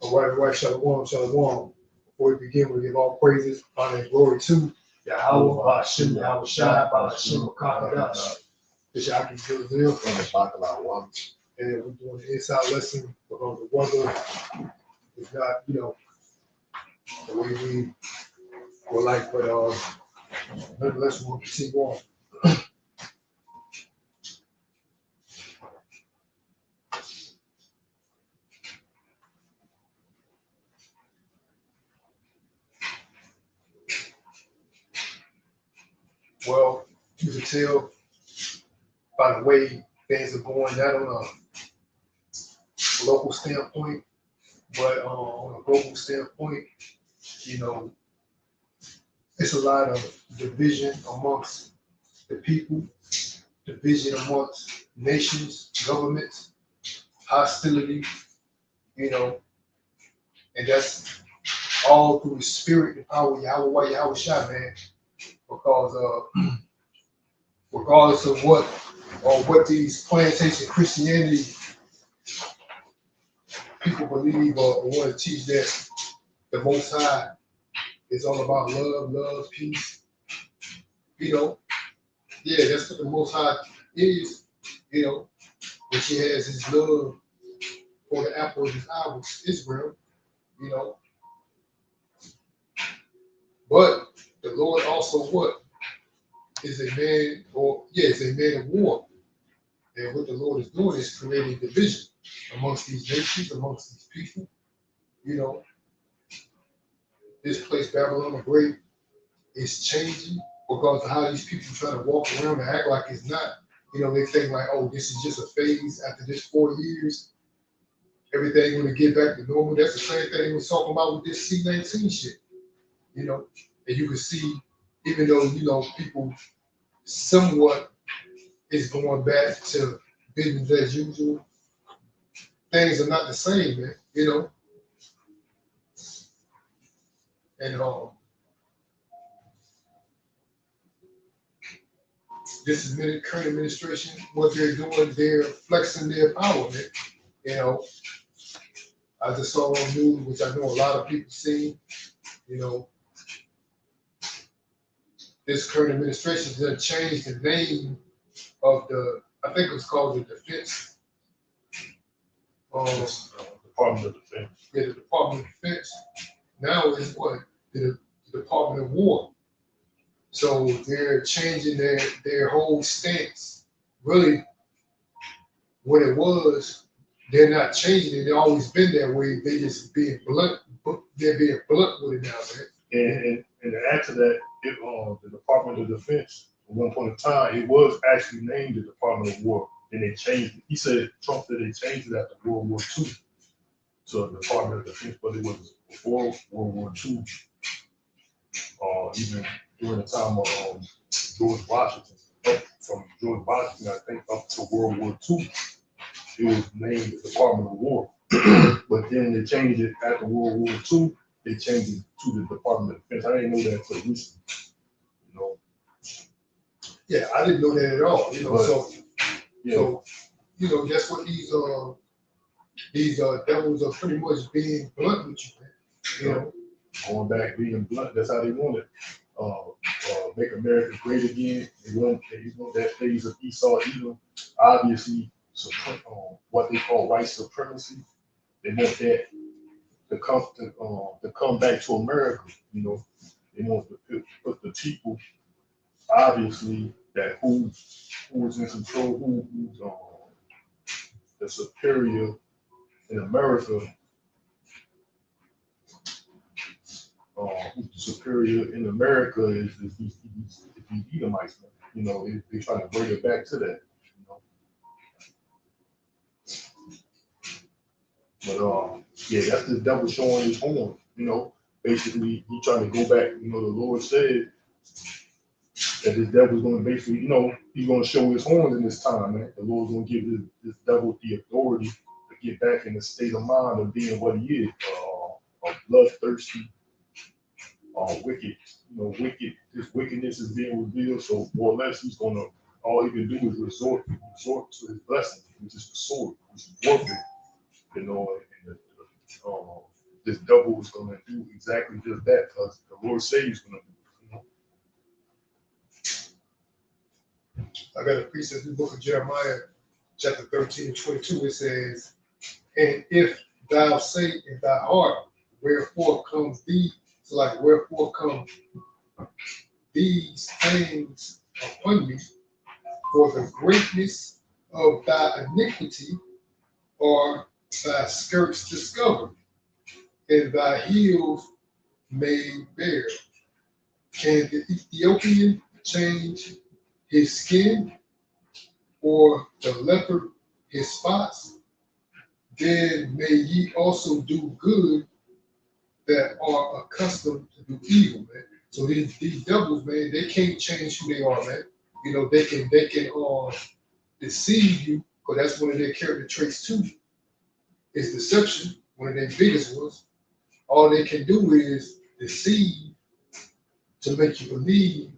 All right, shalom, shalom. Before we begin, we give all praises, honor, and glory to Yahweh, Ba'ashem, Yahweh Shai, Ba'ashem, Makakadash. This Yaki Zil from the Bakalah one. And we're doing the inside lesson because the weather is not, the way we would like, but nonetheless, we'll continue on. Well, you can tell by the way things are going, not on a local standpoint, but on a global standpoint, it's a lot of division amongst the people, division amongst nations, governments, hostility, and that's all through the spirit and power of Yahweh Shai, man. Because regardless of what these plantation Christianity people believe or want to teach, that the Most High is all about love, peace. That's what the Most High is. But He has His love for the apple of His eye, which is Israel. But the Lord also is a man of war. And what the Lord is doing is creating division amongst these nations, amongst these people. This place, Babylon the Great, is changing because of how these people try to walk around and act like it's not. They think like, oh, this is just a phase. After this 4 years, everything going to get back to normal. That's the same thing we was talking about with this C-19 shit. And you can see, even though, people somewhat is going back to business as usual, things are not the same, man, And this is current administration, what they're doing, they're flexing their power, man. I just saw on news, which I know a lot of people see, this current administration is going to change the name of I think it was called the Defense. Department of Defense. Yeah, the Department of Defense. Now it's what? The Department of War. So they're changing their whole stance. Really, what it was, they're not changing it. They've always been that way. They just being blunt. They're being blunt with it now, man. And to add to that, the Department of Defense, at one point in time, it was actually named the Department of War. And they changed it. He said, Trump said they changed it after World War II to the Department of Defense, but it was before World War II, even during the time of George Washington. From George Washington, I think, up to World War II, it was named the Department of War. But then they changed it after World War II. They changed it to the Department of Defense. I didn't know that until recently. Yeah, I didn't know that at all. So that's what these devils are pretty much being blunt with you, man. Going back, being blunt, that's how they want it. Make America great again. They want that phase of Esau, Edom. Obviously, what they call white supremacy. They want that to come back to America. They want to put the people, obviously, that who is in control, who's the superior in America. Who's the superior in America is these Edomites. They try to bring it back to that. But that's the devil showing his horn. Basically he trying to go back. The Lord said that this devil's going to basically, he's going to show his horns in this time, man. The Lord's going to give this devil the authority to get back in the state of mind of being what he is, a bloodthirsty, wicked. This wickedness is being revealed. So more or less, he's going to all he can do is resort to his blessing, which is the sword, which is warfare. You know, and this devil is going to do exactly just that because the Lord says he's going to do it. I got a precept in the book of Jeremiah, chapter 13 and 22. It says, and if thou say in thy heart, wherefore comes thee, so like wherefore come these things upon me, for the greatness of thy iniquity are thy skirts discovered, and thy heels made bare. Can the Ethiopian change his skin, or the leopard his spots? Then may ye also do good that are accustomed to do evil, man. So these devils, man, they can't change who they are, man. You know, they can deceive you, because that's one of their character traits too, is deception, one of their biggest ones. All they can do is deceive to make you believe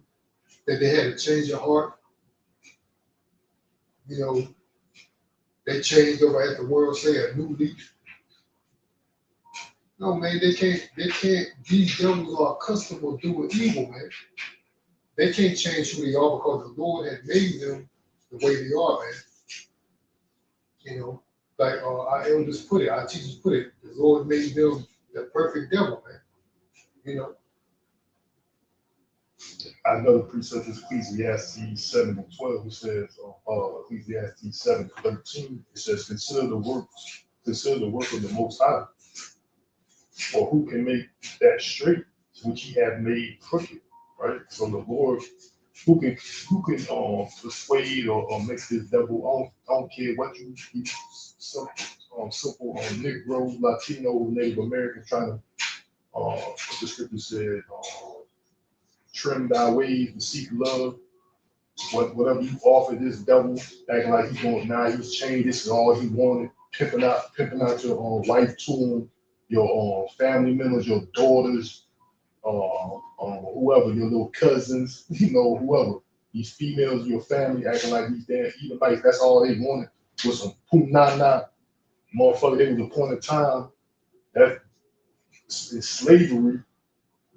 that they had a change of heart. You know, they changed over at the world, say a new leaf. No, man, they can't, these devils are accustomed to doing evil, man. They can't change who they are because the Lord had made them the way they are, man. You know, like our elders put it, our teachers put it, the Lord made them the perfect devil, man. You know. Another precept is Ecclesiastes 7 and 12. It says, Ecclesiastes 7 and 13, it says, consider the work of the Most High, for who can make that straight which he hath made crooked, right? So the Lord, who can persuade or make this devil, I don't care what you simple Negro, Latino, Native American trying to, the scripture said, trim thy ways and seek love. Whatever you offer this devil, acting like he's going, now he's changed, this is all he wanted, pimping out your wife to him, your family members, your daughters, whoever, your little cousins, you know, whoever. These females in your family acting like these damn Edomites, that's all they wanted was some poo-na-na. Motherfucker, there was a point of time that it's slavery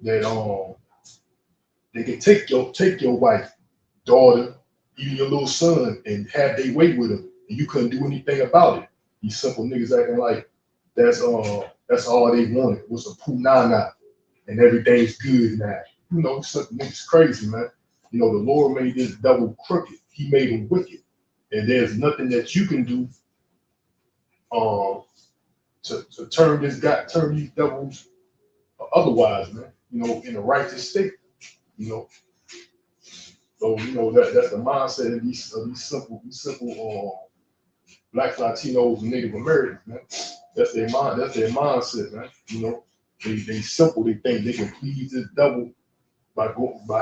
that they can take your wife, daughter, even your little son, and have their way with them, and you couldn't do anything about it. These simple niggas acting like that's all they wanted was a poo-na-na, and everything's good now. You know, simple niggas crazy, man. You know, the Lord made this devil crooked. He made him wicked, and there's nothing that you can do to turn these devils otherwise, man. You know, in a righteous state. You know. So you know that's the mindset of these simple Black Latinos and Native Americans, man. That's their mindset, man. You know, they simple. They think they can please this devil by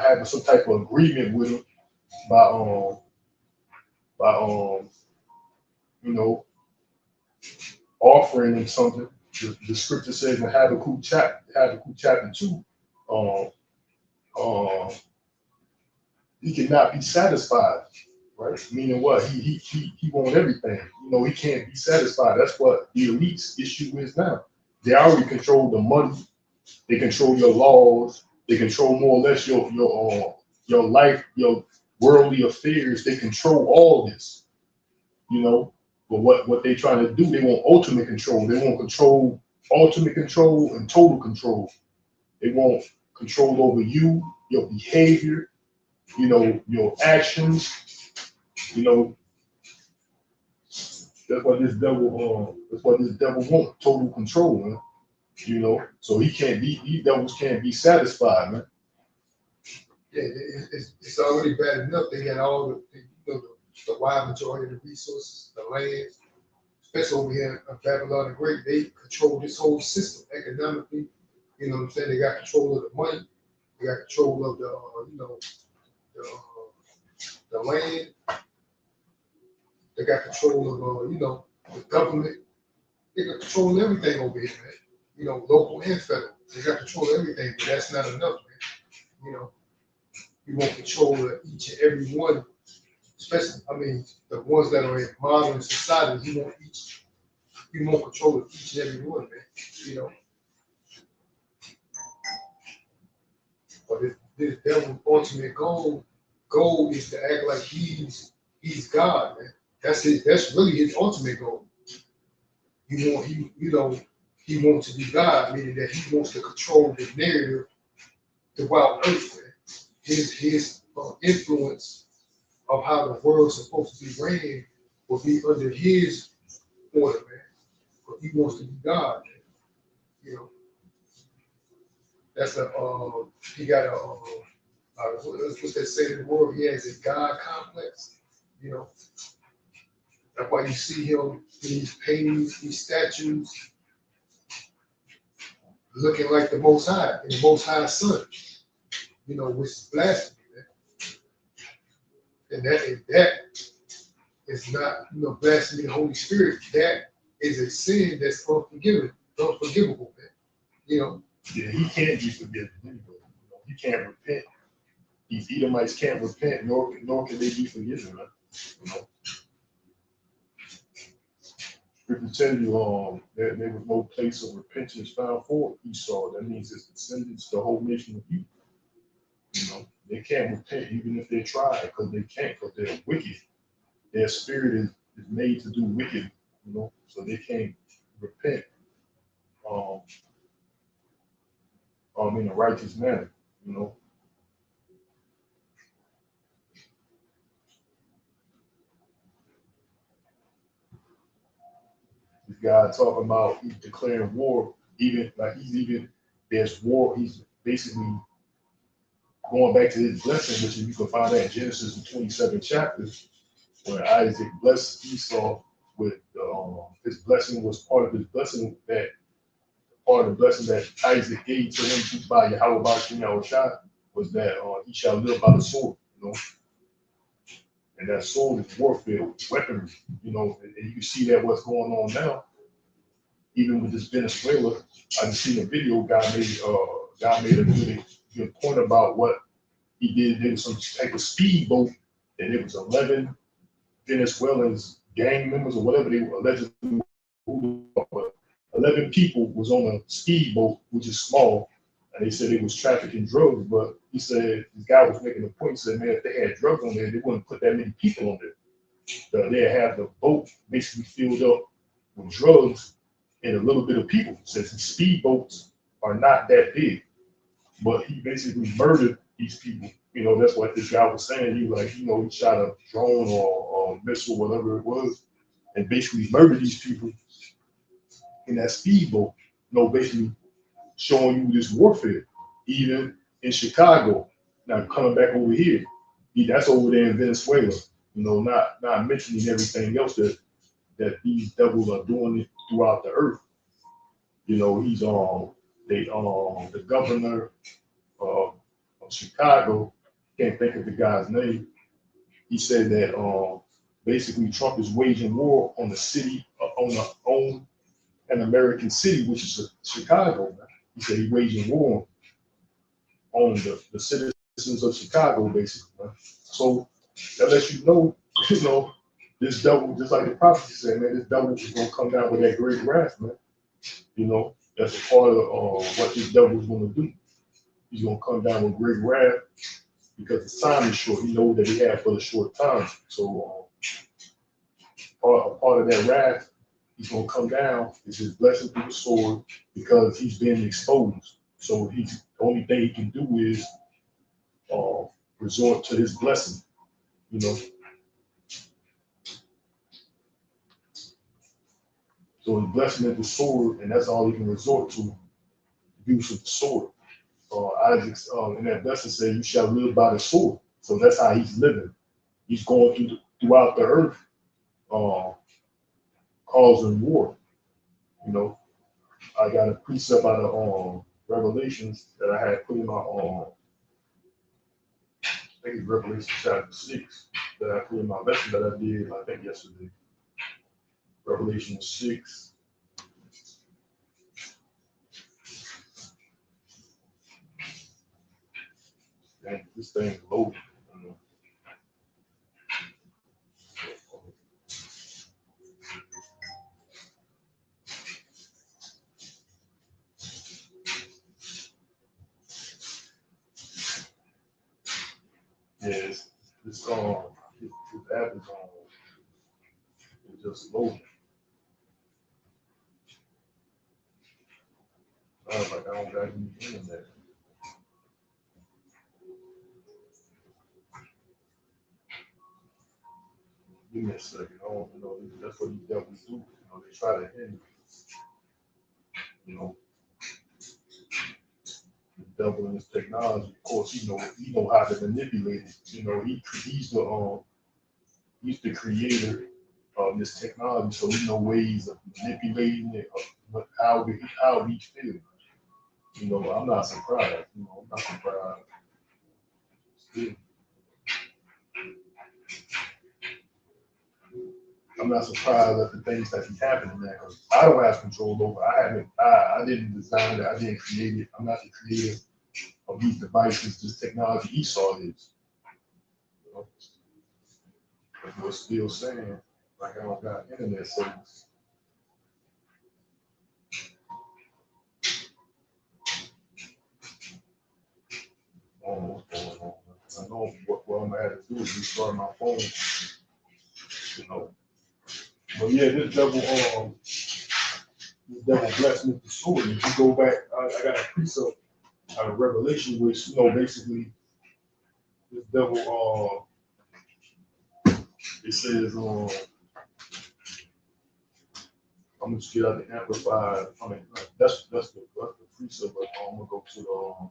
having some type of agreement with him, by you know, offering him something. The scripture says in Habakkuk chapter 2, he cannot be satisfied, right? Meaning what? He wants everything. You know, he can't be satisfied. That's what the elite's issue is now. They already control the money. They control your laws. They control more or less your life, your worldly affairs. They control all this, you know. But what they trying to do, they want ultimate control. They want ultimate control and total control. They want control over you, your behavior, you know, your actions. You know, that's what this devil wants, total control, man. You know, so these devils can't be satisfied, man. Yeah, it's already bad enough. They got all the wide majority of the resources, the land, especially over here in Babylon the Great. They control this whole system economically. You know what I'm saying? They got control of the money. They got control of the land. They got control of the government. They got control of everything over here, man. You know, local and federal. They got control of everything, but that's not enough, man. You know, you want control of each and every one especially, I mean, the ones that are in modern society, he want control of each and every one, man. You know, but this devil's ultimate goal is to act like he's God, man. That's really his ultimate goal. He wants to be God, meaning that he wants to control the narrative throughout Earth, man. His influence of how the world's supposed to be ran will be under his order, man. But he wants to be God, man. You know, that's a he got a what's that saying in the world? He has a God complex. You know, that's why you see him in these paintings, these statues, looking like the Most High and the Most High Son. You know, which is blasphemy, man. And that is not, blasphemy the Holy Spirit. That is a sin that's unforgivable, man. You know, Yeah, he can't be forgiven anyway. He can't repent. These Edomites can't repent, nor can they be forgiven, man. You know, Scripture tell you there was no place of repentance found for Esau. That means his descendants, the whole nation of you. You know, they can't repent even if they try, because they can't, because they're wicked. Their spirit is made to do wicked, so they can't repent in a righteous manner, you know. This guy talking about he's declaring war, there's war, he's basically going back to his blessing, which you can find that in Genesis the 27th chapters, where Isaac blessed Esau with his blessing was part of his blessing part of the blessing that Isaac gave to him by Yahweh Bashim Yahushua was that he shall live by the sword, and that sword is warfare, weaponry, and you can see that what's going on now, even with this Venezuela. I just seen a video guy made a really good point about what he did. There was some type of speedboat, and it was 11 Venezuelans, gang members or whatever they were allegedly, but 11 people was on a speedboat, which is small, and they said it was trafficking drugs. But he said this guy was making a point. He said, man, if they had drugs on there, they wouldn't put that many people on there. They'd have the boat basically filled up with drugs and a little bit of people. Since these speedboats are not that big, but he basically murdered these people. That's what this guy was saying. He shot a drone or a missile, whatever it was, and basically murdered these people in that speedboat. Basically showing you this warfare, even in Chicago. Now coming back over here, that's over there in Venezuela. Not mentioning everything else that these devils are doing throughout the earth. He's the governor of Chicago, can't think of the guy's name. He said that basically Trump is waging war on the city, on an American city, which is Chicago. He said he's waging war on the citizens of Chicago, basically. So that lets you know, this devil, just like the prophecy said, man, this devil is gonna come down with that great wrath, man. That's a part of what this devil is gonna do. He's gonna come down with great wrath because the time is short. He knows that he had for a short time. So a part of that wrath, he's gonna come down is his blessing through the sword because he's been exposed. So the only thing he can do is resort to his blessing, So his blessing is the sword, and that's all he can resort to, use of the sword. Isaac in that blessing said, "You shall live by the sword." So that's how he's living. He's going throughout the earth, causing war. I got a precept out of Revelations that I had put in my I think it's Revelation chapter 6 that I put in my lesson that I did, I think yesterday. Revelation 6. Dang, this thing is loaded. Yes, this this app is it's just loading. I was like, I don't got any internet. Give me a second. I don't you know. That's what these devils do. You know, they try to hinder. You know, the devil in his technology. Of course, he know how to manipulate it. You know, he's the creator of this technology, so he know ways of manipulating it, how we feel. You know, I'm not surprised. You know, I'm not surprised. Still, I'm not surprised at the things that be happening there because I don't have control over. I didn't design it. I didn't create it. I'm not the creator of these devices, this technology. Esau is. You know, but we're still saying like I don't got internet service. I don't know what's going on. I know what I'm gonna have to do is restart my phone. You know. But yeah, this devil blessed me with the sword. If you go back, I got a precept out of Revelation, which basically this devil it says I'm gonna just get out the amplified. I mean that's the precept, but I'm gonna go to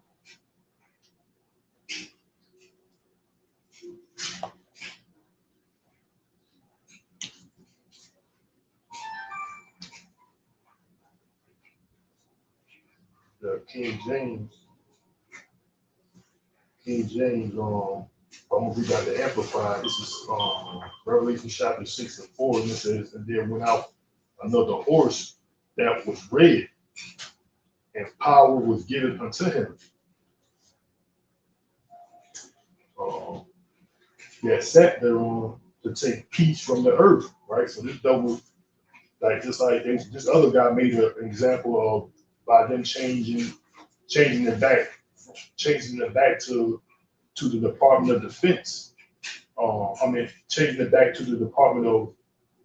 the King James. King James, I'm gonna read out the amplified. This is Revelation chapter 6 and 4, and it says, and there went out another horse that was red, and power was given unto him. Uh, that sat thereon to take peace from the earth, right? So this double, like just like this other guy made an example of by them changing it back, changing it back to the Department of Defense. Changing it back to the Department of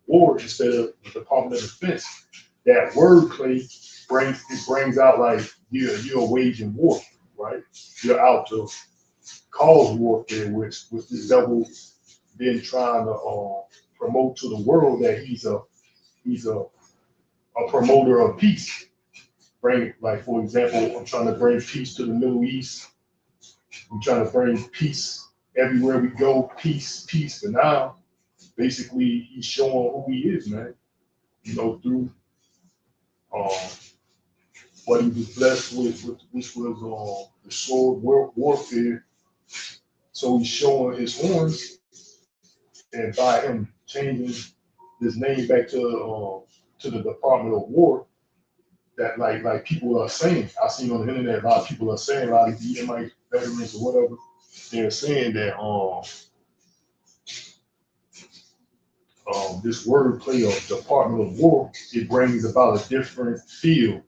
War instead of the Department of Defense. That wordplay brings out like you're waging war, right? You're out to cause warfare, which this devil been trying to promote to the world that he's a promoter of peace. Bring like for example, I'm trying to bring peace to the Middle East. I'm trying to bring peace everywhere we go. Peace, peace. But now, basically, he's showing who he is, man. You know, through um, what he was blessed with which was the sword warfare. So he's showing his horns, and by him changing his name back to the Department of War, that like people are saying, I've seen on the internet a lot of people are saying, a lot of these Edomite veterans or whatever, they're saying that this wordplay of Department of War, it brings about a different feel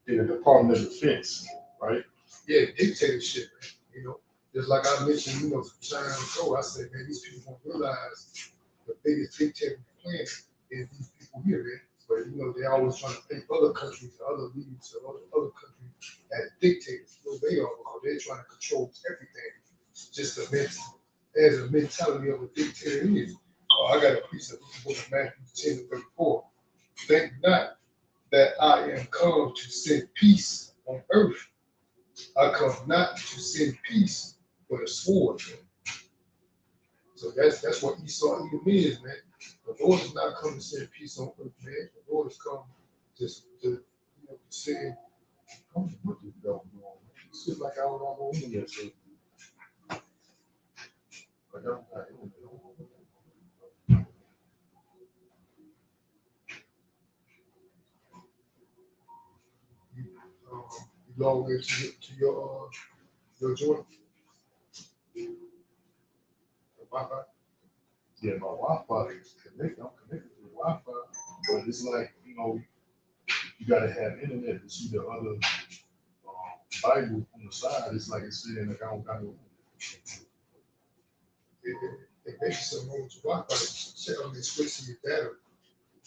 in the Department of Defense, right? Yeah, dictatorship, man. You know, just like I mentioned, some time ago, I said, man, these people don't realize the biggest dictator on the planet is these people here, man. But they're always trying to think other countries, other leaders, or other countries as dictators. They are because they're trying to control everything. Just as a mentality of a dictator is. I got a precept in the book of Matthew 10:34. Think not that I am come to send peace on earth. I come not to send peace, but a sword. Man. So that's what Esau even means, man. The Lord is not come to send peace on earth, man. The Lord has come just to say, What the devil doing? it's just like I don't know no Indian. So Like, I'm not even- you log into your joint, the Wi-Fi. Yeah, my Wi-Fi is connected. I'm connected to the Wi-Fi, but it's like you gotta have internet to see the other Bible on the side. It's like it's saying like I don't got no. it makes you some room to Wi-Fi. Check on the switch to your data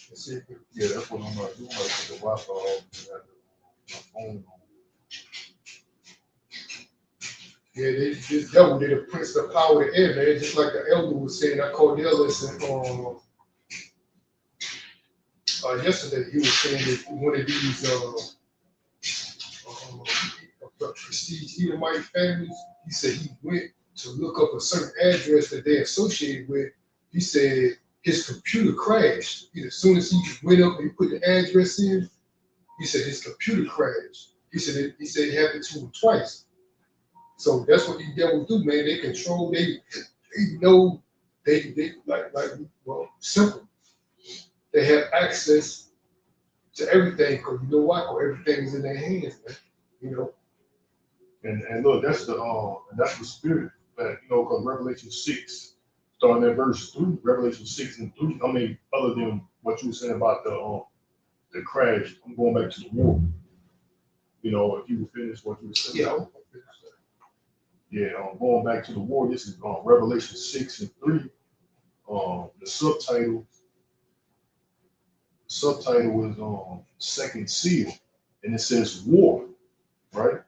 and see if it, Yeah, that's what I'm gonna do. I'm gonna put the Wi-Fi off and have my phone on. yeah, this devil did a prince the power of the air, man. Just like the elder was saying, I called the lesson yesterday. He was saying that one of these prestige Edomite families, he said he went to look up a certain address that they associated with. He said his computer crashed. As soon as he went up and he put the address in, he said his computer crashed. He said it happened to him twice. So that's what these devils do, man. They control. They know. They like well, simple. They have access to everything because you know why? Because everything is in their hands, man. You know. And look, that's the spirit that, because Revelation 6, starting at verse 3, Revelation 6 and 3. I mean, other than what you were saying about the crash, I'm going back to the war. If you would finish what you were saying. Yeah. Yeah, going back to the war. This is Revelation 6 and 3. The subtitle is Second Seal, and it says war, right?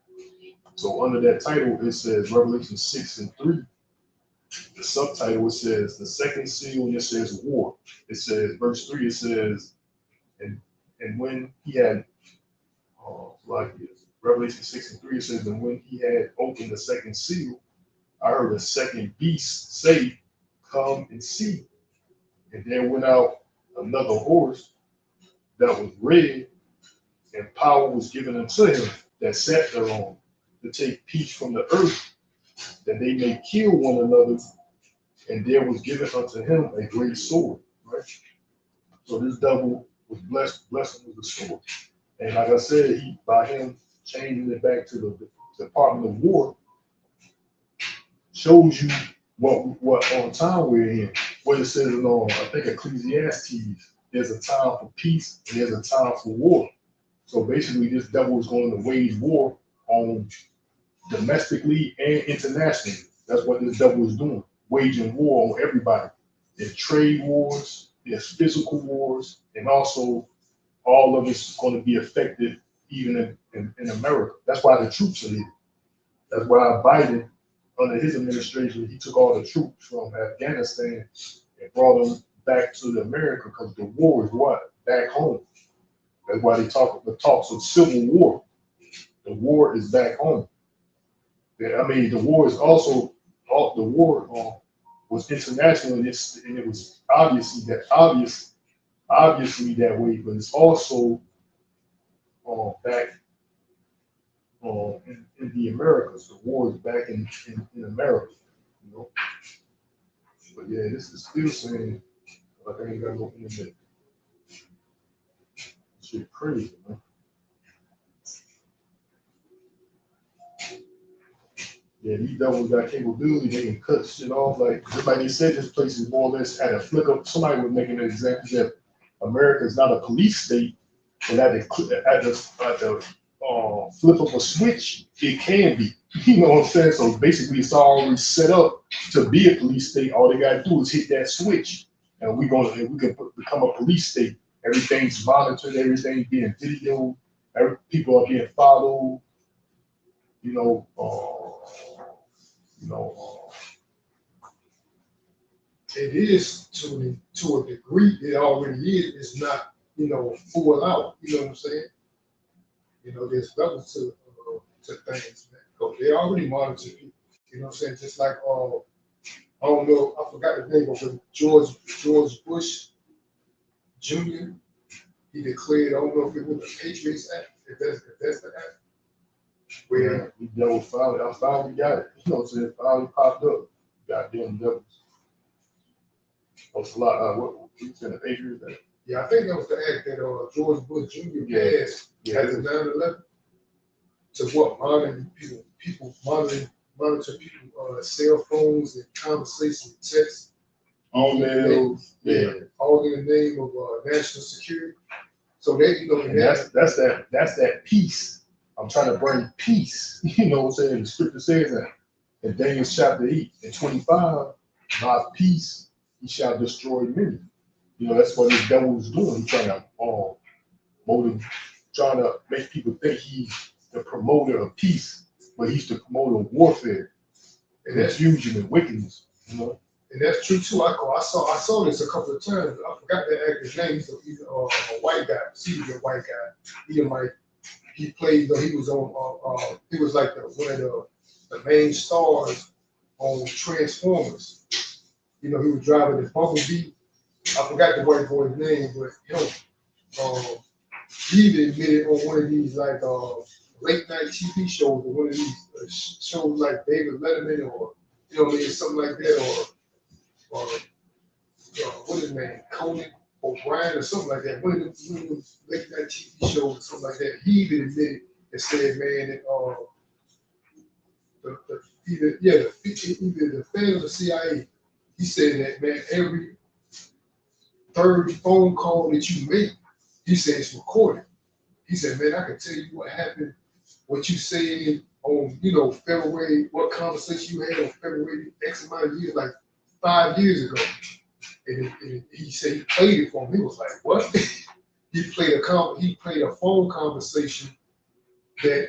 So under that title, it says Revelation 6 and 3. The subtitle, it says the second seal, and it says war. It says, verse 3, it says, and when he had, Revelation 6 and 3, it says, and when he had opened the second seal, I heard a second beast say, come and see. And there went out another horse that was red, and power was given unto him that sat thereon, to take peace from the earth, that they may kill one another, and there was given unto him a great sword. Right? So this devil was blessed was the sword. And like I said, by him changing it back to the Department of War, shows you what on time we're in. What it says in I think Ecclesiastes, there's a time for peace and there's a time for war. So basically, this devil is going to wage war on domestically and internationally. That's what this devil is doing, waging war on everybody. There's trade wars, there's physical wars, and also all of it's going to be affected even in America. That's why the troops are here. That's why Biden, under his administration, he took all the troops from Afghanistan and brought them back to America because the war is what? Back home. That's why they talk the talks of civil war. The war is back home. I mean, the war is also the war was international, and it was obviously that way, but it's also back in the Americas. The war is back in America, But yeah, this is still saying like I ain't got no internet. Shit crazy, man. Yeah, these devils got capability. They can cut shit off. Just like they said, this place is more or less at a flick of. Somebody was making an example that America is not a police state, but at the flip of a switch, it can be. You know what I'm saying? So basically, it's already set up to be a police state. All they gotta do is hit that switch, and we can become a police state. Everything's monitored. Everything's being videoed. People are being followed. It is to a degree. It already is. It's not, full out. You know what I'm saying? There's levels to things, man. Because they already monitor people. You know what I'm saying? Just like I don't know, I forgot the name of it. George Bush Jr. He declared, I don't know if it was the Patriots Act, if that's the act. Where the devil I finally got it. You know what I'm saying? Finally popped up. Goddamn devils. That's a lot. What you said, the Patriots Act? Yeah, I think that was the act that George Bush Jr. passed as a 9/11 to what monitor people monitor people cell phones and conversations, texts, emails, all in the name of national security. So they, and that's that peace. I'm trying to bring peace. You know what I'm saying? The scripture says that in Daniel chapter 8 and 25. by peace he shall destroy many. You know, that's what this devil is doing. He's trying to trying to make people think he's the promoter of peace, but he's the promoter of warfare and confusion and wickedness. You know, and that's true too. I saw this a couple of times. I forgot that actor's name. He's a white guy. He's a white guy. He played. He was on. He was like one of the main stars on Transformers. You know, he was driving this Bumblebee. I forgot the white boy's name, but he even admitted on one of these like late night TV shows or one of these shows like David Letterman or maybe something like that or what is his name, Conan O'Brien or something like that. One of them late night TV shows or something like that. He even admitted and said, man, that either the Fed or the CIA. He said that, man, every third phone call that you make, he said it's recorded. He said, man, I can tell you what happened, what you said on, February, what conversation you had on February X amount of years, like 5 years ago. And he said he played it for him. He was like, what? He played a phone conversation that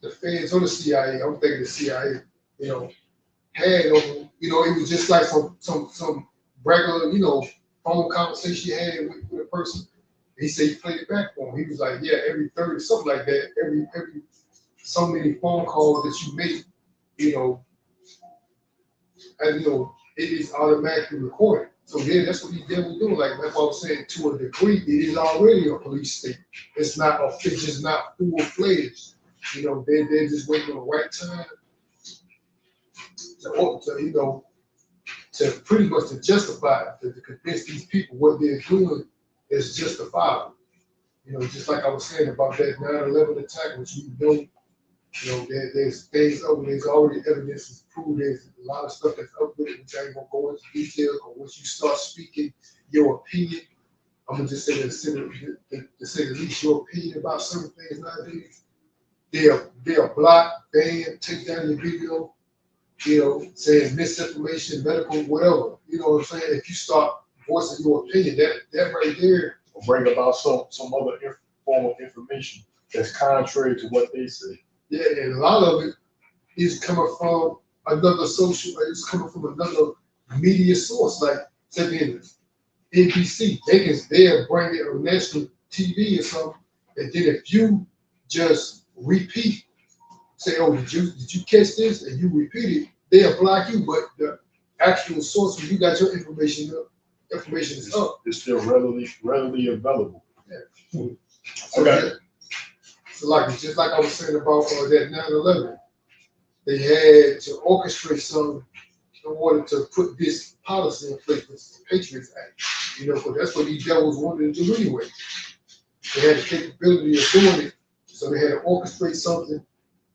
the feds or the CIA, I'm thinking the CIA, had on, it was just like some regular, phone conversation you had with a person. He said he played it back for him. He was like, yeah, every 30, something like that, every so many phone calls that you make, and it is automatically recorded. So yeah, that's what these devils doing. Like that's what I was saying, to a degree, it is already a police state. It's just not full fledged. They're just waiting on the right time to pretty much to justify to convince these people what they're doing is justifiable. Just like I was saying about that 9/11 attack, which we know, there's things there's already evidence to prove there's a lot of stuff that's up with it, which I ain't gonna go into detail. But once you start speaking your opinion, I'm gonna just say to say at least your opinion about certain things nowadays, they'll block, ban, take down your video, saying misinformation, medical, whatever. You know what I'm saying? If you start voicing your opinion, that right there will bring about some other form of information that's contrary to what they say. Yeah, and a lot of it is coming from it's coming from another media source, like say NBC. They'll bring it on national TV or something, and then if you just repeat, say, oh, did you catch this? And you repeat it, they'll block you, but the actual source where you got your information is up. It's still readily available. Yeah. Okay. So just like I was saying about that 9/11, they had to orchestrate something in order to put this policy in place, which is the Patriots Act. Because that's what these devils wanted to do anyway. They had the capability of doing it, so they had to orchestrate something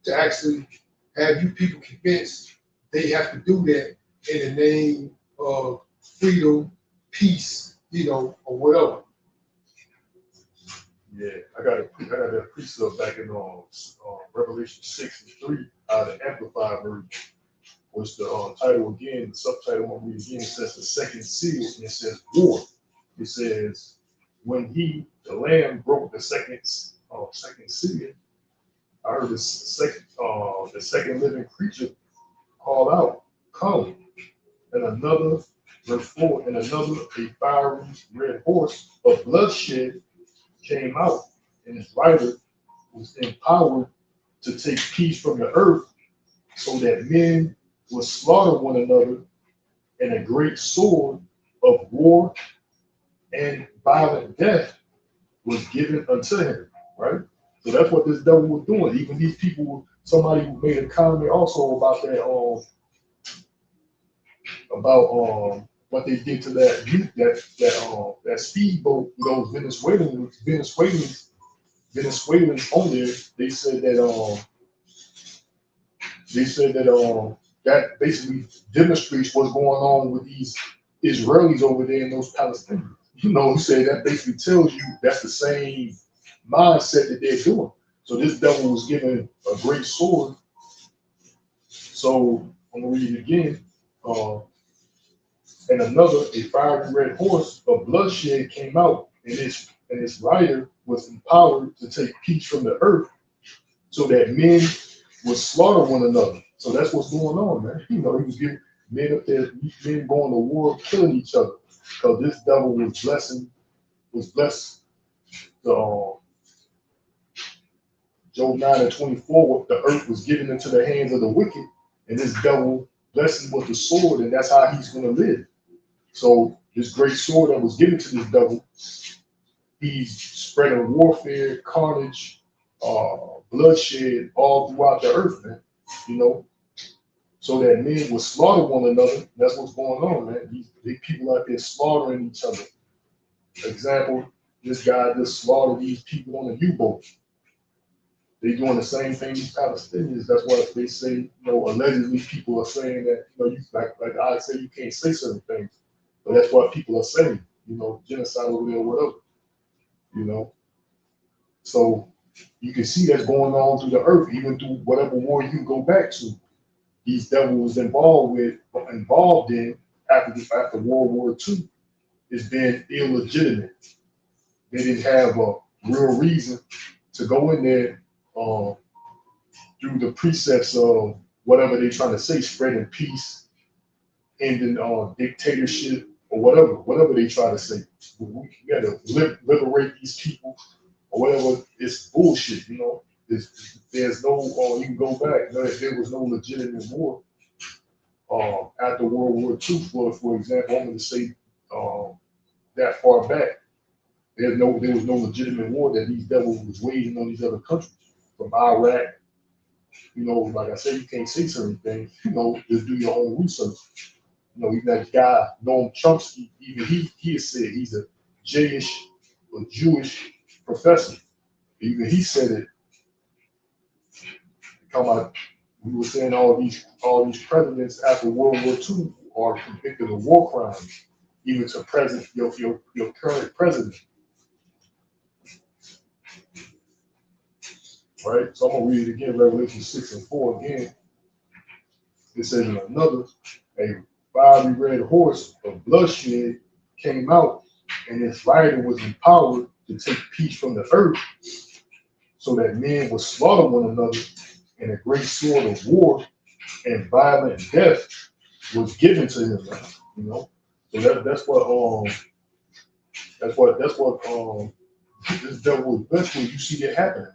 to actually have you people convinced they have to do that in the name of freedom, peace, or whatever. Yeah, I got a precept back in Revelation 6:3 out of the Amplified version. Was the title again? The subtitle I'm reading again says the second seal, and it says war. It says when the Lamb broke the second seal, I heard the second living creature call out, "Come!" And another, verse 4, and another, a fiery red horse of bloodshed came out, and his rider was empowered to take peace from the earth, so that men would slaughter one another, and a great sword of war and violent death was given unto him. Right? So that's what this devil was doing. Even these people, somebody who made a comment also about that, what they did to that youth, that speedboat, those Venezuelans on there. They said that that basically demonstrates what's going on with these Israelis over there and those Palestinians. Who said that basically tells you that's the same mindset that they're doing. So this devil was given a great sword So I'm gonna read it again. And another, a fiery red horse of bloodshed came out, and its rider was empowered to take peace from the earth, so that men would slaughter one another. So that's what's going on, man. He was giving men up there, men going to war, killing each other, because this devil was blessed. The Job 9:24, the earth was given into the hands of the wicked, and this devil blessed him with the sword, and that's how he's going to live. So this great sword that was given to this devil, he's spreading warfare, carnage, bloodshed all throughout the earth, man. So that men will slaughter one another. That's what's going on, man. These big people out there slaughtering each other. Example, this guy just slaughtered these people on a U-boat. They're doing the same thing these Palestinians. That's why they say, allegedly people are saying that, you like I say, you can't say certain things. But that's what people are saying, genocide over there or whatever, So you can see that's going on through the earth, even through whatever war you go back to. These devils involved in after World War II is being illegitimate. They didn't have a real reason to go in there through the precepts of whatever they're trying to say, spreading peace, ending dictatorship, or whatever they try to say. We got to liberate these people, or whatever. It's bullshit, There's no, you can go back. There was no legitimate war after World War II. For example, I'm going to say that far back. There was no legitimate war that these devils was waging on these other countries, from Iraq. Like I said, you can't say certain things. Just do your own research. Even that guy Noam Chomsky, even he has said he's a Jewish professor. Even he said it. We were saying all these presidents after World War II are convicted of war crimes, even to your current president. Right? So I'm gonna read it again, Revelation 6:4 again. It says, and another, a fiery red horse of bloodshed came out, and its rider was empowered to take peace from the earth, so that men would slaughter one another, and a great sword of war and violent death was given to him. So that's what this devil was blessed with. You see that happening.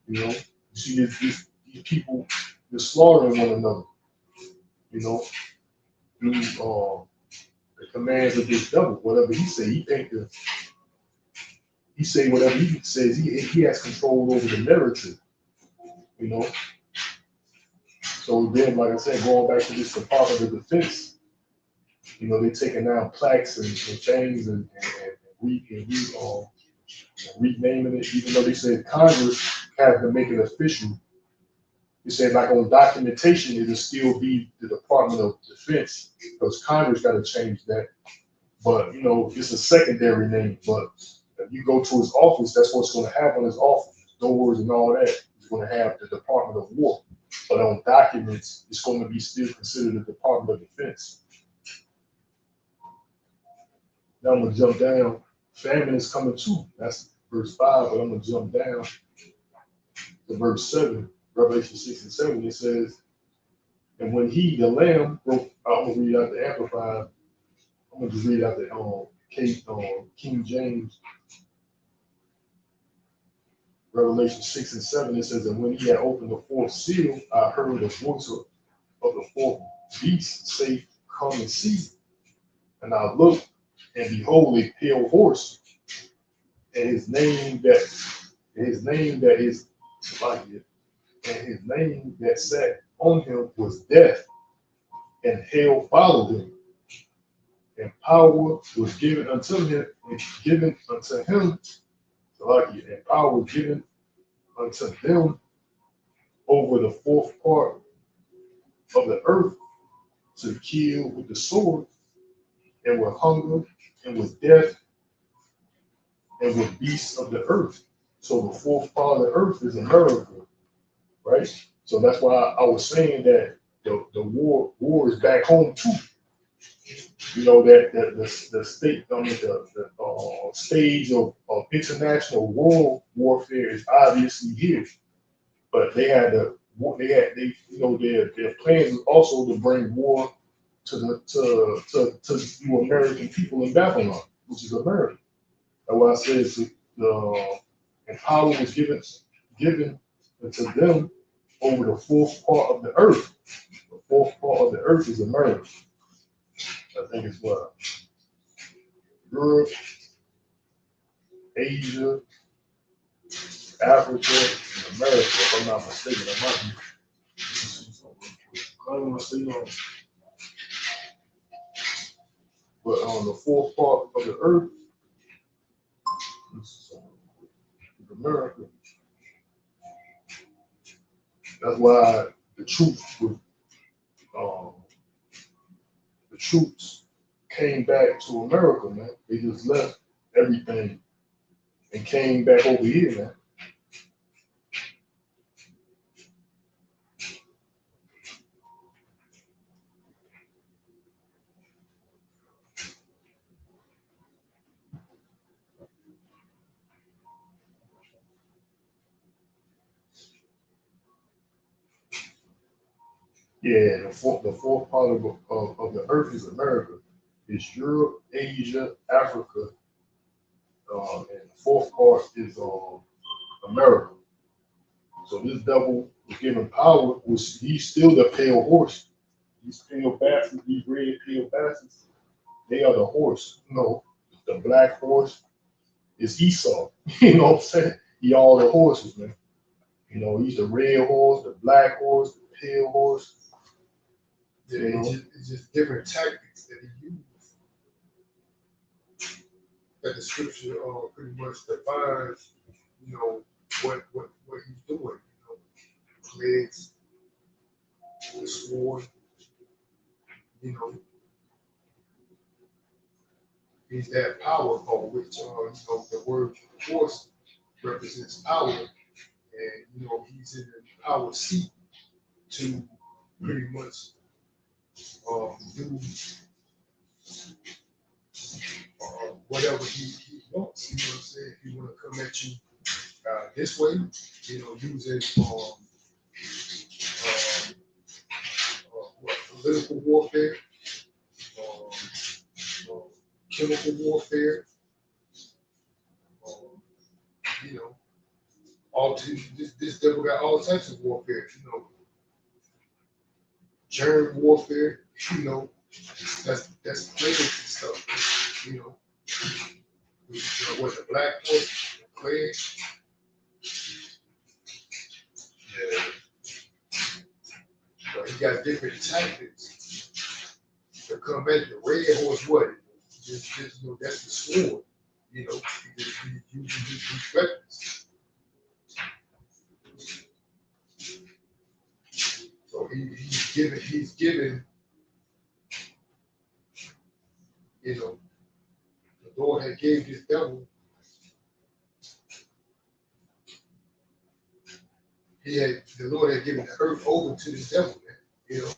You see these people just slaughtering one another. Through the commands of this devil, whatever he say, he say whatever he says. He has control over the narrative. So then, like I said, going back to this Department of Defense, they're taking down plaques and chains and renaming it, even though they said Congress have to make it official. They said, like on documentation, it'll still be the Department of Defense, because Congress got to change that. But it's a secondary name. But if you go to his office, that's what's going to have on his office, doors and all that. It's going to have the Department of War. But on documents, it's going to be still considered the Department of Defense. Now I'm going to jump down. Famine is coming too. That's verse 5, but I'm going to jump down to verse 7. Revelation 6 and 7, it says, and when he, the Lamb, broke, I'm going to read out the Amplified. I'm going to just read out the King James. Revelation 6 and 7, it says, and when he had opened the fourth seal, I heard the voice of the fourth beast say, come and see. And I looked, and behold, a pale horse, and his name that sat on him was death, and hell followed him. And power was given unto him, and power was given unto them over the fourth part of the earth to kill with the sword, and with hunger, and with death, and with beasts of the earth. So the fourth part of the earth is America, right? So that's why I was saying that the war is back home too. You know that the state, I mean the stage of international world warfare is obviously here, but they you know their plans is also to bring war to to you American people in Babylon, which is America. That's why I said the and power was given to them over the fourth part of the earth. The fourth part of the earth is America. I think it's what Europe, Asia, Africa, and America, if I'm not mistaken. I might be. I don't want to say no. But on the fourth part of the earth is America. That's why the troops would, um, the troops came back to America, man. They just left everything and came back over here, man. Yeah, the fourth part of the earth is America. It's Europe, Asia, Africa, and the fourth part is America. So this devil was given power, was he's still the pale horse. These pale bastards, these red pale bastards, they are the horse. No, the black horse is Esau. You know what I'm saying? He all the horses, man. You know, he's the red horse, the black horse, the pale horse. Yeah, You know? it's just different tactics that he used that the scripture pretty much defines, you know, what he's doing. You know, plagues, the sword, you know, he's that power for which you know the word force represents power, and you know he's in the power seat to pretty much do whatever he wants. You know what I'm saying? If you want to come at you this way, you know, using political warfare, um, uh, chemical warfare, um, you know, this devil got all types of warfare. You know, germ warfare. You know, that's plagues and stuff. You know, what the black horse, the plague. Yeah, but he got different tactics to come at the red horse. What? Just you know, that's the sword. You know, he using these weapons. So he's given, you know, the Lord had gave this devil, the Lord had given the earth over to the devil, man, you know.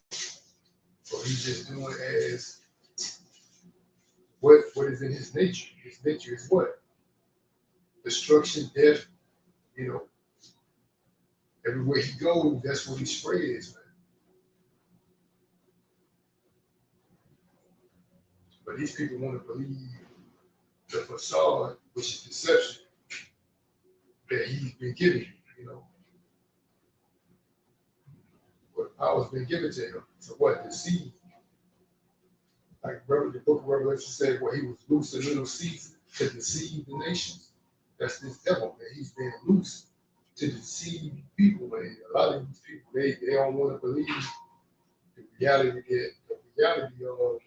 So he's just doing as what is in his nature. His nature is what? Destruction, death, you know. Everywhere he goes, that's what he spreads, man. But these people want to believe the facade, which is deception, that he's been given, you know. But power's been given to him. So what? Deceive. Like the book of Revelation said, where he was loose in little seeds to deceive the nations. That's this devil, man. He's been loose to deceive people, man. A lot of these people, they don't want to believe the reality of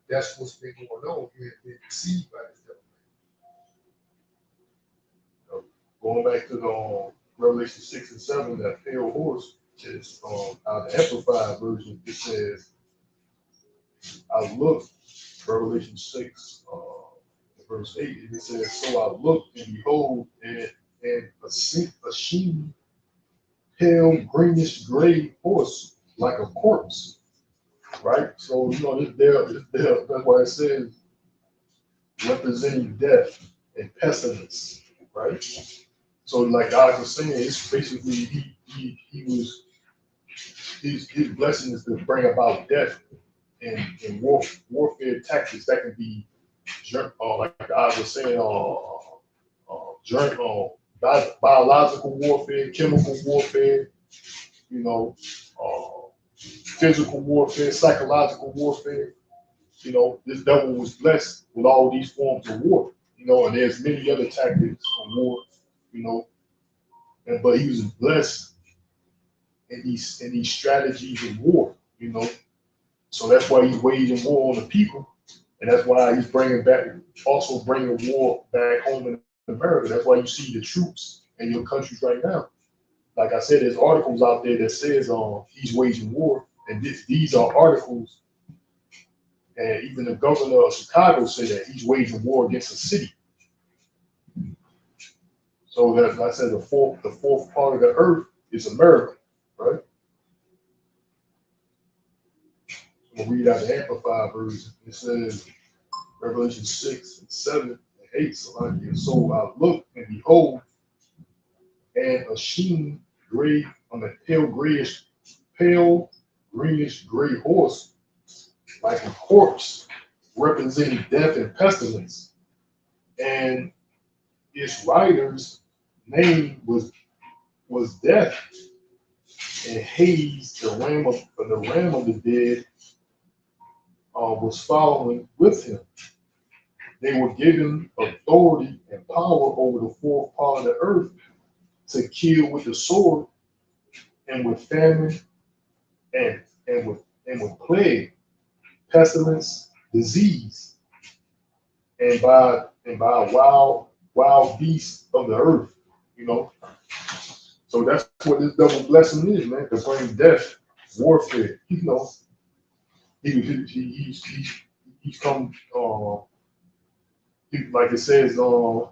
that's what's been going on. You have been deceived by this devil. Going back to the Revelation 6 and 7, that pale horse is out the Amplified version. It says, I looked, Revelation 6, verse 8, and it says, so I looked and behold, and a sheen, pale greenish gray horse, like a corpse, right? So you know, that's why it says representing death and pestilence, right? So like I was saying, it's basically he was his blessing is to bring about death and warfare tactics that can be like I was saying, biological warfare, chemical warfare, you know, physical warfare, psychological warfare. You know, this devil was blessed with all these forms of war. You know, and there's many other tactics of war. You know, but he was blessed in these strategies of war. You know, so that's why he's waging war on the people, and that's why he's also bringing war back home in America. That's why you see the troops in your countries right now. Like I said, there's articles out there that says he's waging war, and these are articles. And even the governor of Chicago said that he's waging war against a city. So that, like I said, the fourth part of the earth is America, right? I'm gonna read out the Amplified version. It says, Revelation 6 and 7 and 8. So I looked and behold, and a sheen gray on a pale greenish gray horse, like a corpse, representing death and pestilence. And its rider's name was Death, and Hades, the ram of the dead, was following with him. They were given authority and power over the fourth part of the earth to kill with the sword and with famine and with plague, pestilence, disease, and by wild beasts of the earth. You know, so that's what this double blessing is, man. To bring death, warfare. You know, he's come. Like it says, to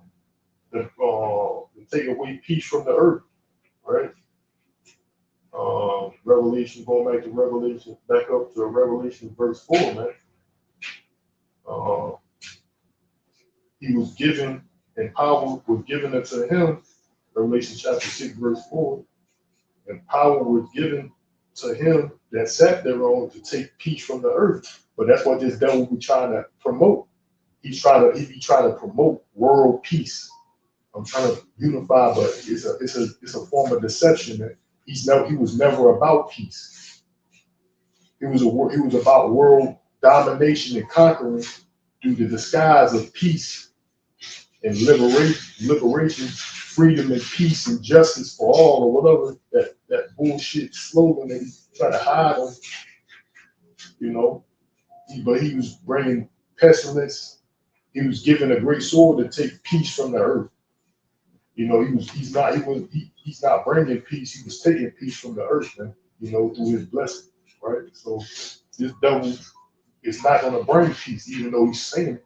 take away peace from the earth, right? Revelation, going back to Revelation, back up to Revelation verse 4, man. He was given, and power was given unto him, Revelation chapter 6, verse 4, and power was given to him that sat thereon to take peace from the earth. But that's what this devil be trying to promote. He be trying to promote world peace. I'm trying to unify, but it's a form of deception that he was never about peace. He was about world domination and conquering through the disguise of peace and liberation, freedom and peace and justice for all, or whatever that bullshit slogan that he tried to hide on. You know, but he was bringing pestilence. He was given a great sword to take peace from the earth. You know, he's not bringing peace. He was taking peace from the earth, man. You know, through his blessing, right? So this devil is not going to bring peace, even though he's saying it.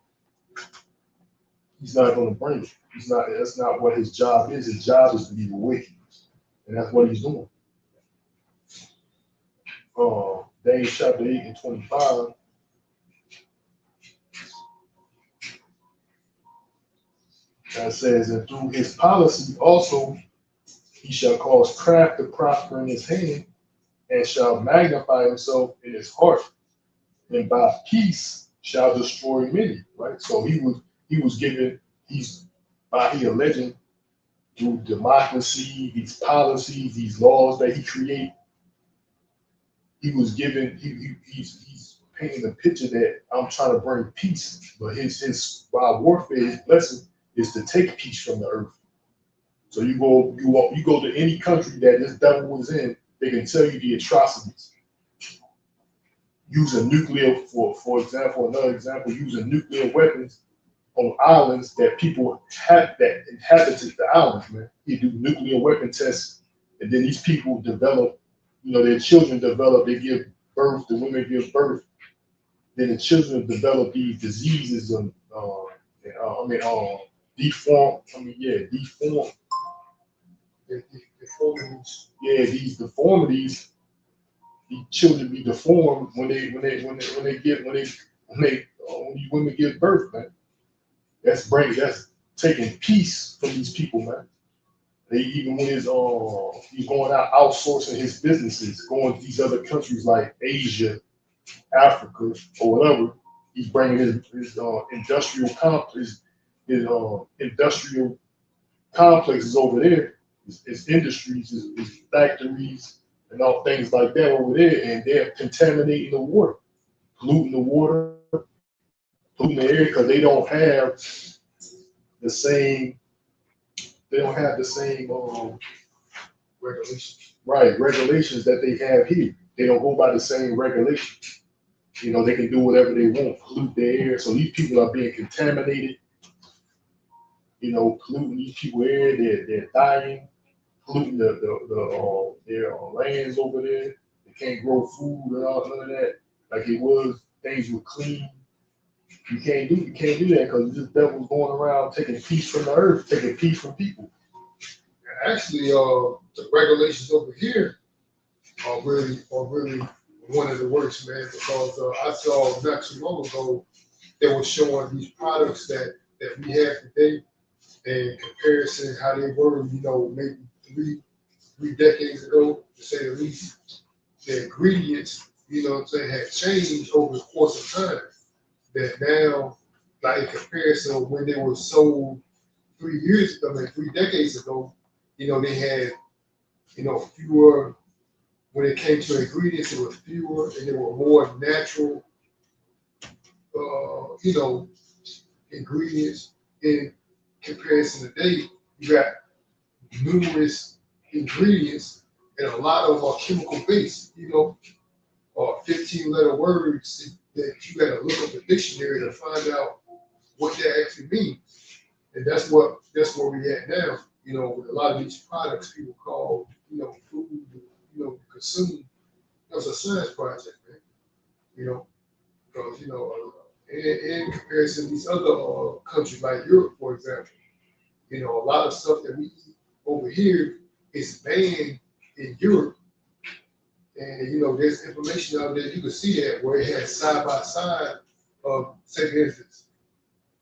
He's not going to bring it. That's not what his job is. His job is to be wicked, and that's what he's doing. Daniel chapter 8 and 25. That says, and through his policy also he shall cause craft to prosper in his hand, and shall magnify himself in his heart, and by peace shall destroy many. Right. So he's alleging through democracy, these policies, these laws that he created. He was given. He's painting a picture that I'm trying to bring peace, but his warfare, his blessing is to take peace from the earth. So you go to any country that this devil was in, they can tell you the atrocities. Using nuclear, for example, another example, using nuclear weapons on islands that people that inhabited the islands, man. You do nuclear weapon tests, and then these people develop, you know, their children develop, they give birth, the women give birth, then the children develop these diseases and deformed. Deformities. Yeah, these deformities, these children be deformed when these women give birth, man. That's taking peace from these people, man. They even when he's going out outsourcing his businesses, going to these other countries like Asia, Africa, or whatever. He's bringing his industrial complex, his industrial complexes over there, his industries, his factories, and all things like that over there, and they're contaminating the water, polluting the water, polluting the air because the same they don't have the same regulations. right regulations that they have here. They don't go by the same regulations. You know, they can do whatever they want, pollute the air. So these people are being contaminated. You know, polluting these people air. They're dying, polluting their lands over there. They can't grow food and all none of that like it was. Things were clean. You can't do that because this devil's going around taking peace from the earth, taking peace from people. And actually, the regulations over here are really one of the worst, man. Because I saw not too long ago they were showing these products that we have today in comparison how they were, you know, maybe three decades ago, to say the least. The ingredients, you know what I'm saying, have changed over the course of time. That now, like in comparison of when they were sold 3 decades ago, you know, they had, you know, fewer, when it came to ingredients, there were fewer and they were more natural, you know, ingredients in comparison today. You got numerous ingredients and a lot of them are chemical based, you know, or 15-letter words that you got to look up the dictionary to find out what that actually means. And that's where we at now. You know, with a lot of these products people call, you know, food, you know, consume. It was a science project, man. You know, because, you know, in comparison to these other countries like Europe, for example, you know, a lot of stuff that we eat over here is banned in Europe. And, you know, there's information out there, you can see that where it has side by side of, say, for instance,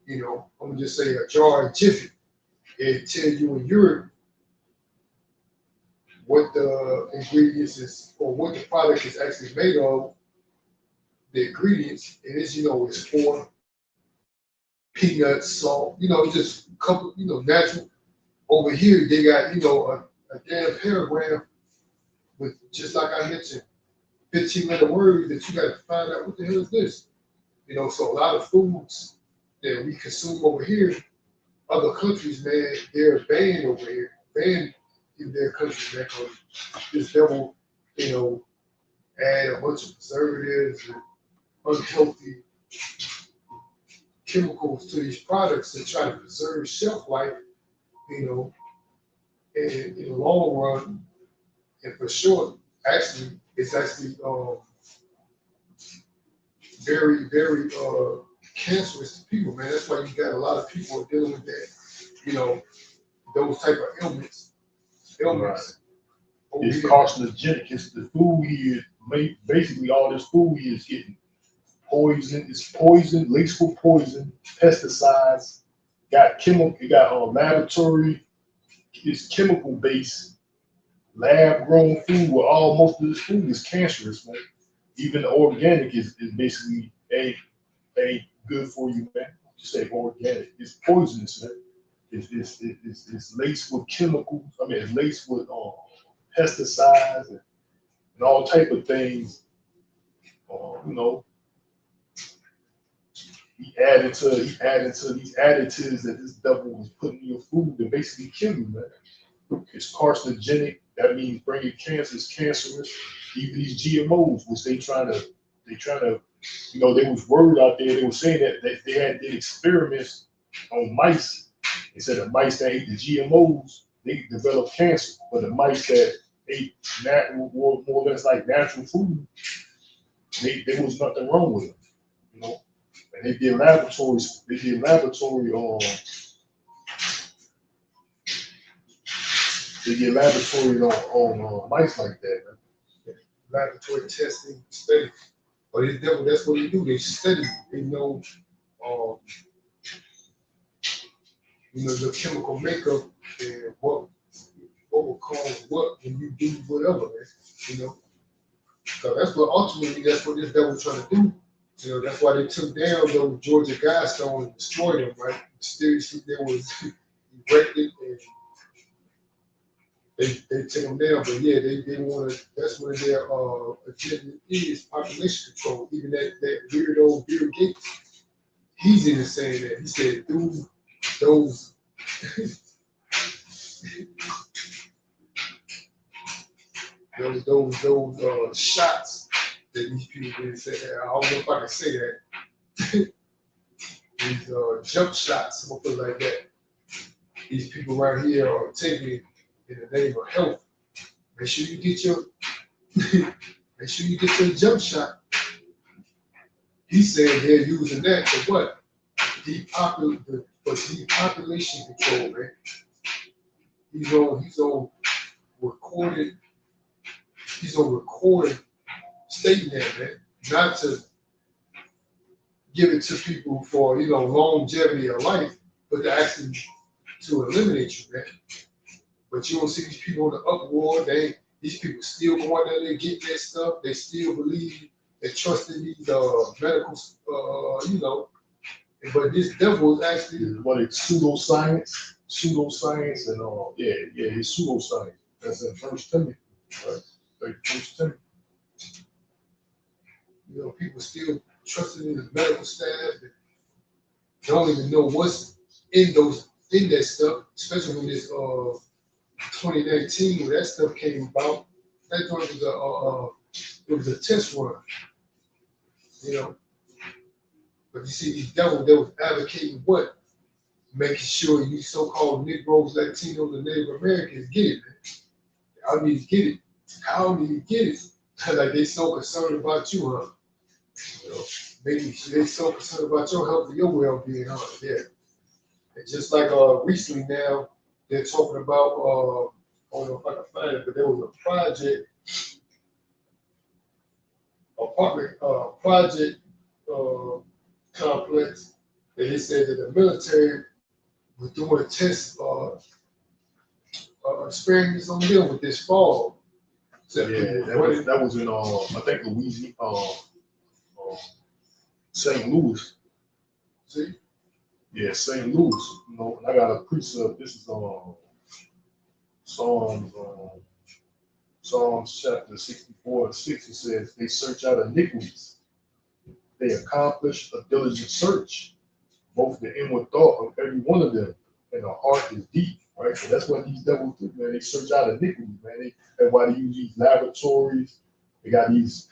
you know, I'm gonna just say a jar of Jiffy. It tells you in Europe what the ingredients is or what the product is actually made of, the ingredients, and it's, you know, it's for peanuts, salt, you know, just a couple, you know, natural. Over here, they got, you know, a damn paragraph with, just like I mentioned, 15-letter words that you got to find out what the hell is this. You know, so a lot of foods that we consume over here, other countries, man, they're banned over here, banned in their countries, man, because this devil, you know, add a bunch of preservatives and unhealthy chemicals to these products to try to preserve shelf life, you know, and in the long run, and for sure, actually, it's actually very cancerous to people, man. That's why you got a lot of people dealing with that, you know, those type of ailments. Right. It's carcinogenic. It's the food here. Basically, all this food here is getting poison. It's poison, laced with poison, pesticides. Got chemical. It got laboratory. It's chemical based, lab grown food. Where all most of this food is cancerous, man. Even the organic is basically ain't good for you, man. You say organic, it's poisonous, man. It's laced with chemicals. I mean, it's laced with pesticides and all type of things. You know, he added to these additives that this devil was putting in your food to basically kill you, man. It's carcinogenic. That means bringing cancer. It's cancerous. Even these GMOs, which they trying to, you know, there was word out there. They were saying that they did experiments on mice. They said the mice that ate the GMOs, they developed cancer, but the mice that ate natural, more or less like natural food, there was nothing wrong with them, you know. And they did laboratory on mice like that, man. laboratory testing, study. But this devil, that's what they do. They study. They know, um, the chemical makeup and what will cause what when you do whatever, man. You know, so that's what ultimately that's what this devil's trying to do. That's why they took down those Georgia Guidestones and destroyed them, right? Mysteriously, they was erected and they took them down. But yeah, they want to. That's what their agenda is: population control. Even that weirdo Bill Gates, he's even saying that. He said through those those shots that these people did say. I don't know if I can say that. These jump shots, I'm gonna put it like that. These people right here are taking in the name of health. Make sure you get your make sure you get your jump shot. He's saying they're using that for what? For depopulation control, man. He's on recorded, he's on recorded stating that, man. Not to give it to people for longevity of life, but to actually to eliminate you, man. But you don't see these people on the uproar. These people still going out there getting that stuff. They still believe and trust in these medical, But this devil is actually what it's pseudoscience, and it's pseudoscience. That's in First Timothy, right? Like First Timothy. People still trusting in the medical staff. They don't even know what's in that stuff, especially when this 2019 when that stuff came about. That was it was a test run, But you see, these devils that was advocating what? Making sure you so-called Negroes, Latinos, and Native Americans get it, man. I need to get it. How need to get it? Like they so concerned about you, huh? Maybe they so concerned about your health and your well-being, huh? Yeah. And just like recently now, they're talking about I don't know if I can find it, but there was a project complex that they said that the military was doing a test experiments on them with this fall. So that was in I think Louisiana, St. Louis. See? Yeah, St. Louis. I got a precept. This is Psalms chapter 64:6. It says, "They search out iniquities. They accomplish a diligent search, both the inward thought of every one of them, and the heart is deep." Right? So that's what these devils do, man. They search out iniquities, man. That's why they use these laboratories. They got these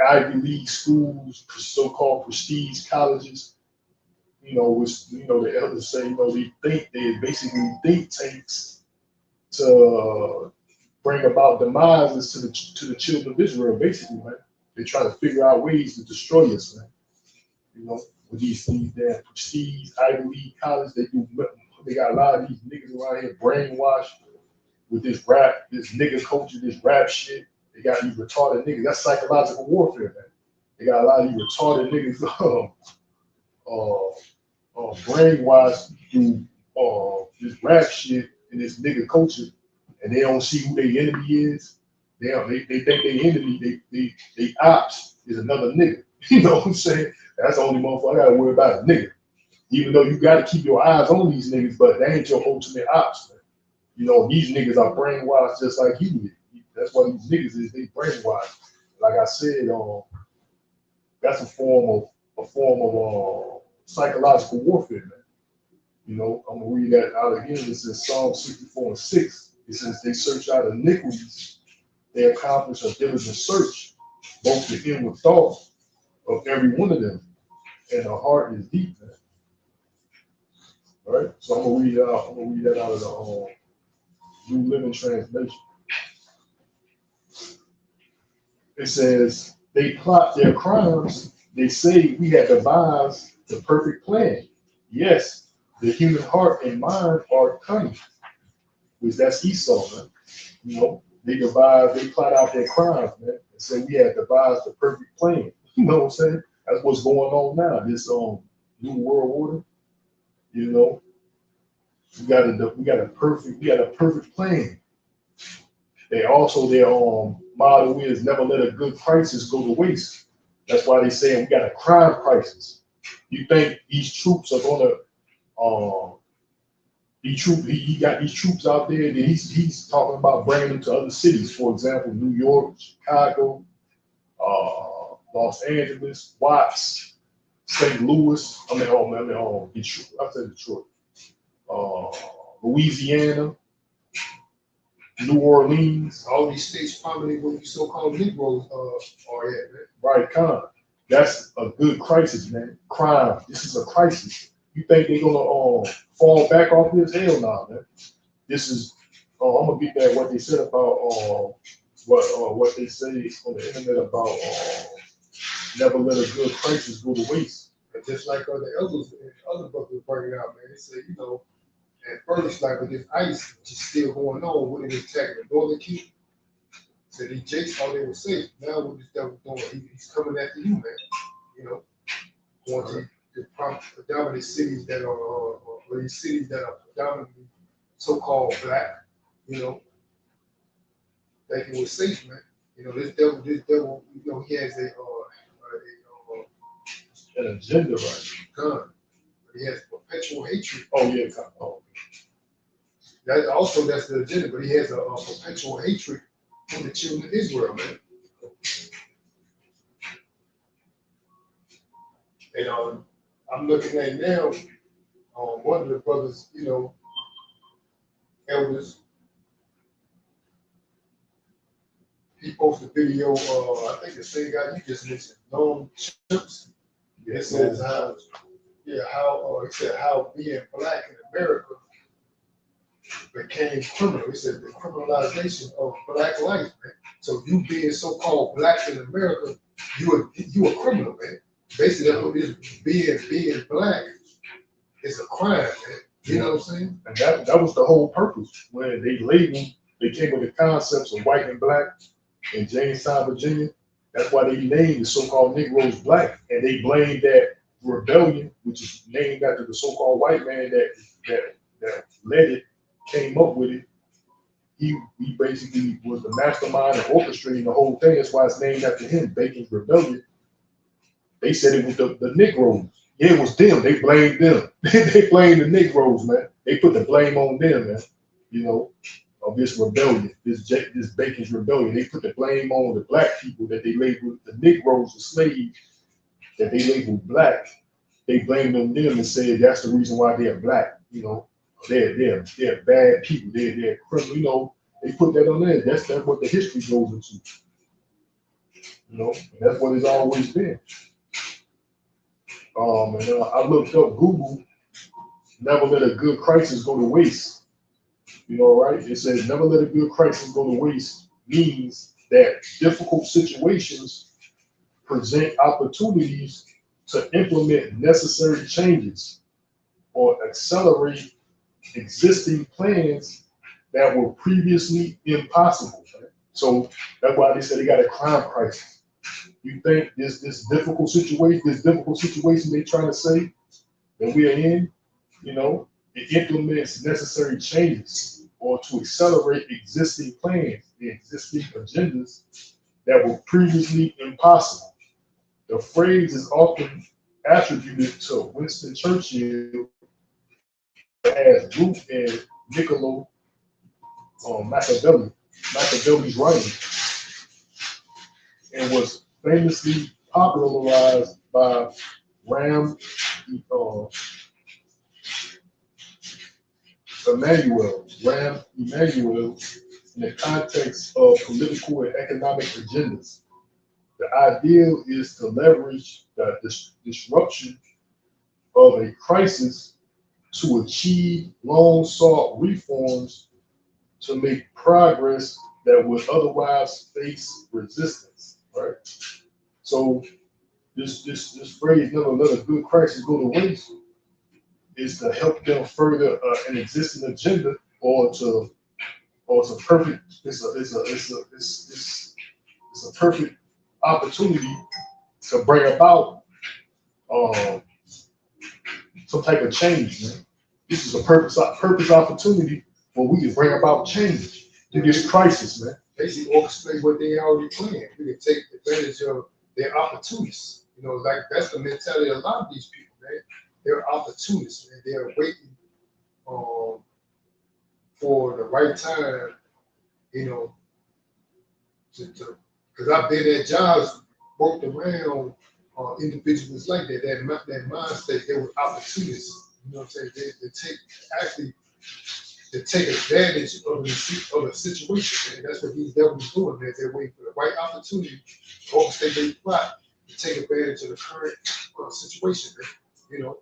Ivy League schools, so-called prestige colleges. Which the elders say, they basically think tanks to bring about demises to the children of Israel, basically, man. They try to figure out ways to destroy us, man. With these damn prestige Ivy League college, they got a lot of these niggas around here brainwashed with this nigga culture, this rap shit. They got these retarded niggas. That's psychological warfare, man. They got a lot of these retarded niggas brainwashed through this rap shit and this nigga culture, and they don't see who their enemy is. They think their enemy, they ops is another nigga. You know what I'm saying? That's the only motherfucker I gotta worry about, a nigga. Even though you gotta keep your eyes on these niggas, but they ain't your ultimate ops, man. These niggas are brainwashed just like you did. That's what these niggas is, they brainwashed. Like I said, that's a form of psychological warfare, man. I'm gonna read that out again. It says Psalm 64:6. It says, "They search out iniquities. They accomplish a diligent search, both the inward thought of every one of them, and the heart is deep, man." All right. So I'm gonna read that out of the New Living Translation. It says, "They plot their crimes. They say we had devised the perfect plan. Yes, the human heart and mind are cunning." Which that's Esau, man. They plot out their crimes, man. and said we had devised the perfect plan. You know what I'm saying? That's what's going on now. This new world order. You know, we got a perfect plan. They also their motto is never let a good crisis go to waste. That's why they saying we got a crime crisis. You think these troops are gonna he got these troops out there that he's talking about bringing them to other cities, for example, New York, Chicago, Los Angeles, Watts, St. Louis. Detroit. I said Detroit. Louisiana, New Orleans. All these states prominent where you so-called Negroes are at, man. Right, that's a good crisis, man. Crime. This is a crisis. You think they're gonna fall back off this? Hell nah, man. This is. I'm gonna get back what they said about what they say on the internet about never let a good crisis go to waste. And just like other elders and other brothers bringing out, man, they say, you know, at first, like with this ICE just still going on, when it attacking the Northern Kingdom, so these Jakes thought they were safe. Now what this devil doing, he's coming after you, man. You know, going to the predominant cities that are, or these cities that are predominantly so-called black, you know, thinking we're safe, man. You know, this devil, you know, he has An agenda, right? gun. But he has perpetual hatred. Oh yeah, That's the agenda, but he has a perpetual hatred for the children of Israel, man. And I'm looking at now, one of the brothers, you know, elders, he posted a video, I think the same guy you just mentioned, Noam Chips. It says how it said how being black in America became criminal. It said the criminalization of black life, man. So you being so-called black in America, you a criminal, man. Basically, that's what it is. Being black is a crime, man. You know what I'm saying? And that was the whole purpose when they came with the concepts of white and black in Jamestown, Virginia. That's why they named the so-called Negroes black, and they blamed that rebellion, which is named after the so-called white man that led it, came up with it. He basically was the mastermind and orchestrating the whole thing. That's why it's named after him, Bacon's Rebellion. They said it was the Negroes. Yeah, it was them. They blamed them. They blamed the Negroes, man. They put the blame on them, man. You know, of this rebellion, this Bacon's Rebellion. They put the blame on the black people that they labeled the Negroes, the slaves that they labeled black. They blamed on them and said that's the reason why they're black. You know, they're bad people. They're criminal. You know, they put that on there. That's what the history goes into. You know, and that's what it's always been. And I looked up Google. Never let a good crisis go to waste. You know, right? It says never let a good crisis go to waste means that difficult situations present opportunities to implement necessary changes or accelerate existing plans that were previously impossible. Right? So that's why they said they got a crime crisis. You think this difficult situation they're trying to say that we are in, you know, it implements necessary changes or to accelerate existing plans, the existing agendas that were previously impossible. The phrase is often attributed to Winston Churchill as root in Niccolo Machiavelli's writing, and was famously popularized by Rahm Emanuel in the context of political and economic agendas. The ideal is to leverage the disruption of a crisis to achieve long-sought reforms to make progress that would otherwise face resistance. Right. So this phrase "never let a good crisis go to waste" is to help them further an existing agenda, or to perfect. It's It's a perfect opportunity to bring about um, some type of change, man. This is a purpose opportunity where we can bring about change through this crisis, man. Basically orchestrate what they already planned. We can take advantage of their opportunists. You know, like that's the mentality of a lot of these people, man. They're opportunists, man. They're waiting um, for the right time, you know, to because I've been at jobs, worked around individuals like that, that mindset, they were opportunists. You know what I'm saying? They take actually to take advantage of a situation. And that's what these devils doing. They're waiting for the right opportunity to overstay their plot to take advantage of the current situation. You know,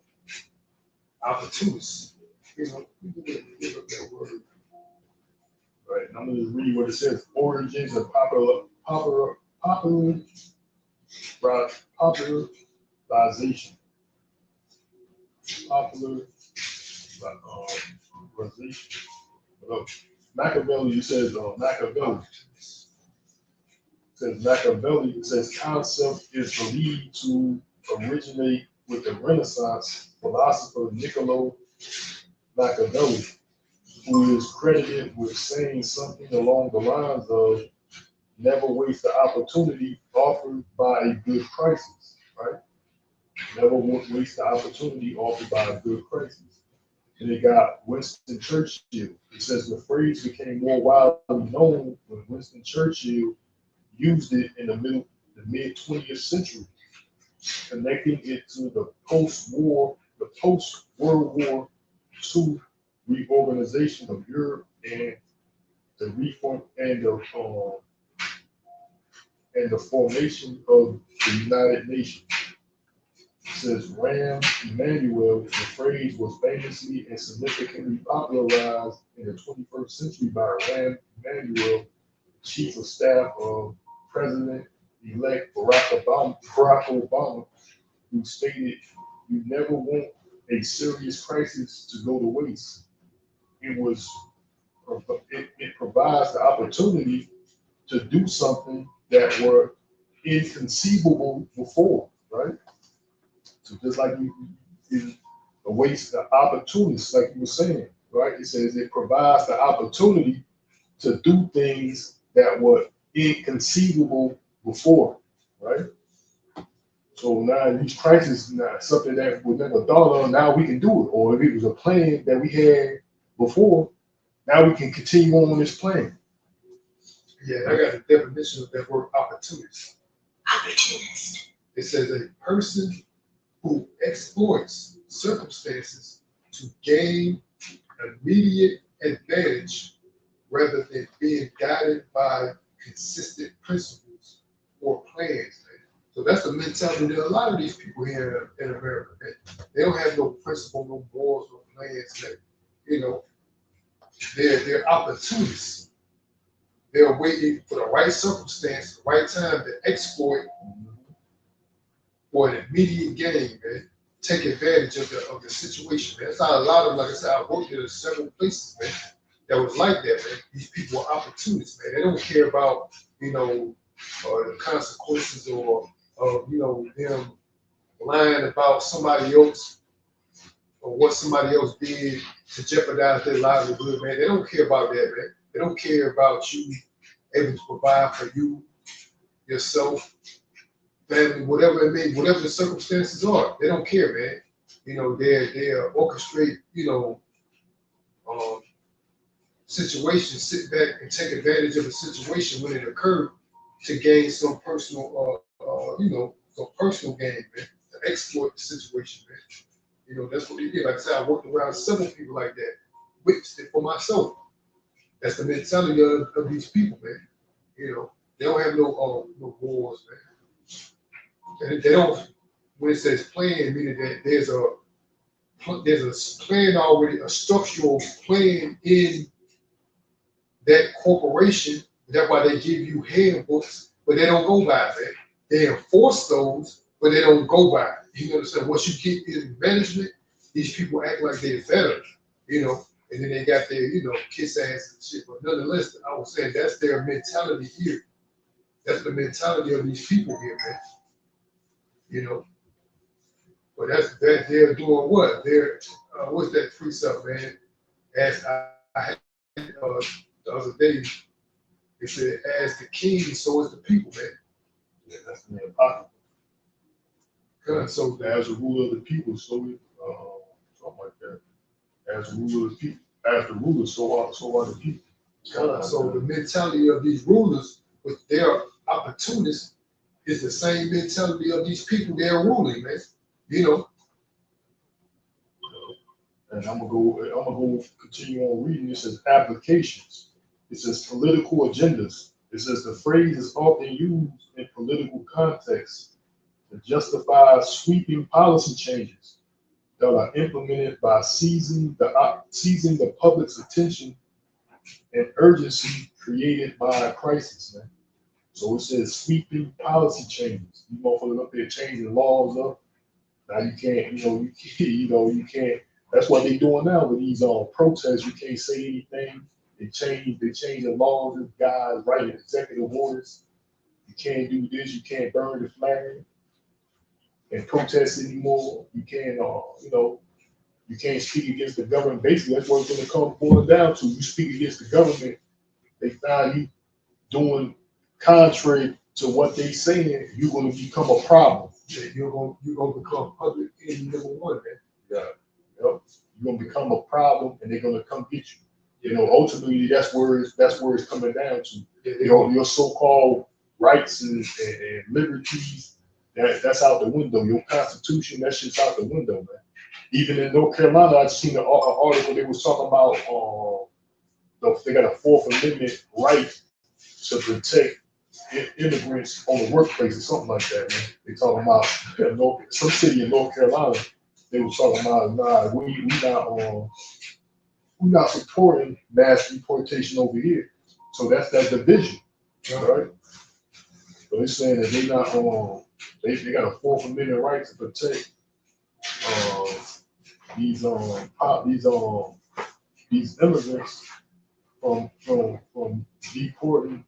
opportunists. You know, give up that word. Right. I'm gonna just read what it says. Origins of popularization. Popularization. Machiavelli, it says Machiavelli. Says Machiavelli, it says concept is believed to originate with the Renaissance philosopher Niccolo Machiavelli, who is credited with saying something along the lines of never waste the opportunity offered by a good crisis, right? Never waste the opportunity offered by a good crisis. And it got Winston Churchill. It says the phrase became more widely known when Winston Churchill used it in the mid 20th century, connecting it to the post-World War II reorganization of Europe and the reform and the formation of the United Nations. It says Rahm Emanuel, the phrase was famously and significantly popularized in the 21st century by Rahm Emanuel, Chief of Staff of President-elect Barack Obama, who stated, "You never want a serious crisis to go to waste. It provides the opportunity to do something that were inconceivable before, right? So just like you a waste the opportunities, like you were saying, right? It says it provides the opportunity to do things that were inconceivable before, right? So now in these crises, now something that we never thought of, now we can do it. Or if it was a plan that we had before, now we can continue on this plan. Yeah, I got the definition of that word opportunist. Opportunist. It says a person who exploits circumstances to gain immediate advantage rather than being guided by consistent principles or plans. So that's the mentality that a lot of these people here in America, they don't have no principle, no morals, no plans. That, you know, they're opportunists. They're waiting for the right circumstance, the right time to exploit for an immediate gain, man. Take advantage of the situation, man. That's how a lot of them, like I said, I worked in several places, man, that was like that, man. These people are opportunists, man. They don't care about, you know, the consequences or, you know, them lying about somebody else or what somebody else did to jeopardize their livelihood, man. They don't care about that, man. They don't care about you able to provide for you, yourself, family, whatever it may, whatever the circumstances are. They don't care, man. You know, they're orchestrate, you know, situations, sit back and take advantage of a situation when it occurred to gain some personal, you know, some personal gain, man, to exploit the situation, man. You know, that's what they did. Like I said, I worked around several people like that, witnessed it for myself. That's the mentality of these people, man. You know, they don't have no wars, man. And they don't. When it says plan, meaning that there's a plan already, a structural plan in that corporation. That's why they give you handbooks, but they don't go by that. They enforce those, but they don't go by it. You understand? Once you get in management, these people act like they're better, you know, and then they got their, you know, kiss ass and shit. But nonetheless, I was saying that's their mentality here. That's the mentality of these people here, man. You know, but that's that they're doing what? They're what's that precept, man? As I had the other day, it said, "As the king, so is the people, man." Yeah, that's the hypocrisy. So As a ruler of the people, something like that. As a ruler of the people, as the ruler, so are the people. so the mentality of these rulers with their opportunists is the same mentality of these people they're ruling, man. You know, And I'm gonna go continue on reading. It says applications. It says political agendas. It says the phrase is often used in political context to justify sweeping policy changes that are implemented by seizing the public's attention and urgency created by a crisis, man. So it says sweeping policy changes. You motherfuckers up there changing laws up. Now you can't, you can't. That's what they doing now with these protests. You can't say anything. They change the laws. This guys writing executive orders. You can't do this. You can't burn the flag and protest anymore. You can't, you can't speak against the government. Basically, that's what it's going to come boiling down to. You speak against the government, they find you doing contrary to what they saying. You're going to become a problem. yeah, you're gonna become public enemy number one, man. Yeah, yep. You're going to become a problem, and they're going to come get you. Ultimately, that's where it's coming down to. Yeah, Your so-called rights and liberties. That's out the window. Your constitution, that shit's out the window, man. Even in North Carolina, I've seen an article they was talking about. They got a Fourth Amendment right to protect immigrants on the workplace or something like that, man. They talking about some city in North Carolina. They was talking about, nah, we not supporting mass deportation over here. So that's that division, right? So they're saying that they not they got a Fourth Amendment right to protect these immigrants from deporting.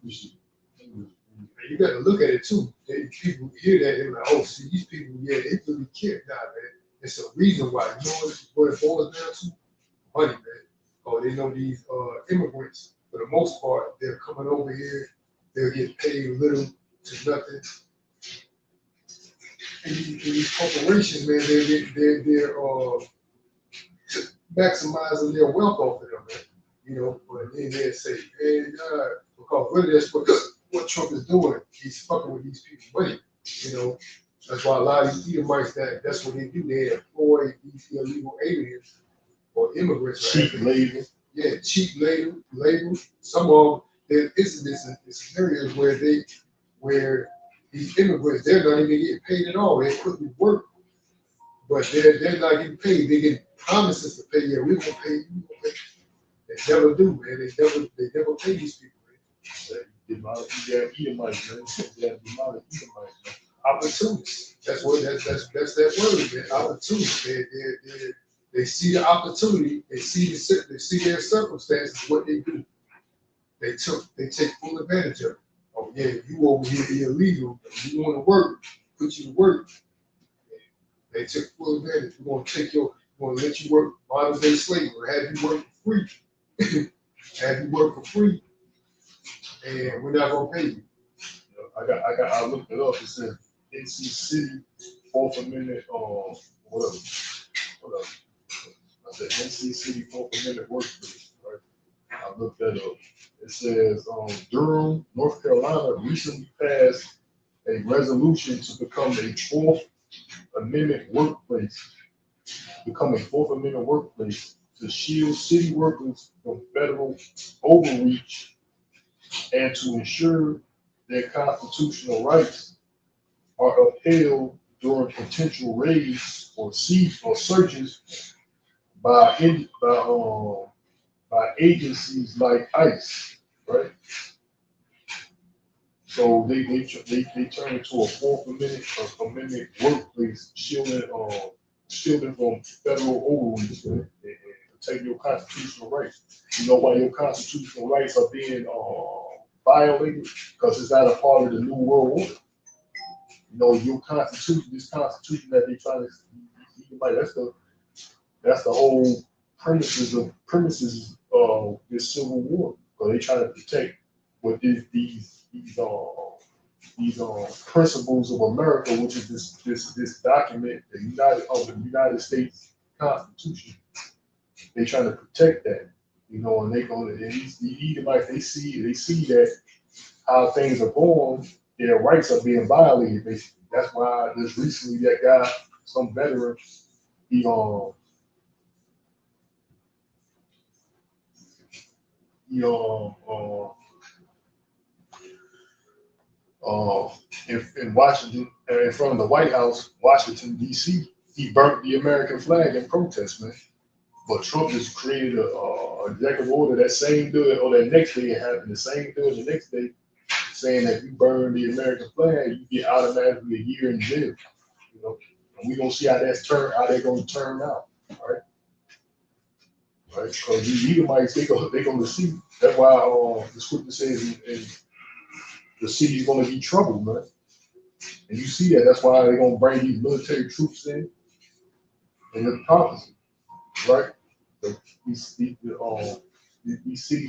You got to look at it too. People hear that they're like, "Oh, see, these people, yeah, they really care." Nah, man, it's a reason why. You know what it boils down to? Money, man. Oh, they know these immigrants, for the most part, they're coming over here. They'll get paid little to nothing. And these corporations, man, they're maximizing their wealth off of them, man. But then they say, "Hey, because really that's what Trump is doing. He's fucking with these people's money. That's why a lot of these Edomites, that's what they do. They employ these illegal aliens or immigrants. Cheap labor. Yeah, cheap labor. Some of them, there's scenarios where these immigrants, they're not even getting paid at all. They're putting in work, but they're not getting paid. They get promises to pay. Yeah, we're gonna pay you. We're gonna pay. They never do, man. They never pay these people, man. Edomites, man. Opportunists. That's that word, man. Opportunists. They see the opportunity. They see their circumstances. What they do, they take full advantage of it. Oh yeah, you over here illegal. You want to work, put you to work. They took full advantage. We're gonna let you work modern day slavery, or have you work for free. Have you work for free, and we're not gonna pay you. I looked it up. It says NC City Fourth Amendment whatever. I said NC City Fourth Amendment workplace, right? I looked that up. It says Durham, North Carolina recently passed a resolution to become a Fourth Amendment workplace. To shield city workers from federal overreach and to ensure their constitutional rights are upheld during potential raids or searches by agencies like ICE, right? So they turn into a Fourth Amendment workplace, shielding from federal overreach and protect your constitutional rights. You know why your constitutional rights are being violated because it's not a part of the New World Order. You know, your constitution, this constitution that they trying to, like, that's the whole premises of this civil war. So they trying to protect what these principles of America, which is this document, the United States Constitution. They trying to protect that, you know, and they go and the Edomites, they see that how things are going, their rights are being violated. Basically, that's why just recently that guy, some veteran, he he in Washington, in front of the White House, Washington D.C., he burnt the American flag in protest, man. But Trump just created a executive order that same day or that next day, it happened the same day or the next day, saying that if you burn the American flag, you get automatically a year in jail. You know, and we gonna see how they're gonna turn out, right? Right? Because the Edomites, they gonna see. That's why the scripture says in the city's gonna be troubled, man. And you see that. That's why they're gonna bring these military troops in and the prophecy, right? So these cities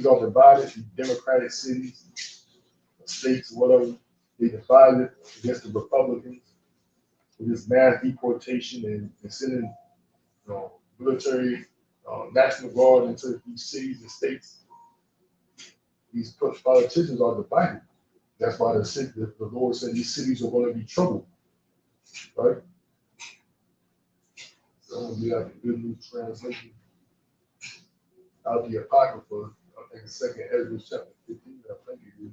are divided, these democratic cities, states, whatever, they divided against the Republicans with this mass deportation and sending military, National Guard into these cities and states. These politicians are divided. That's why the Lord said these cities are going to be troubled, right? So we have a good news translation out the Apocrypha. I think it's Second Ezra chapter 15. I think it is.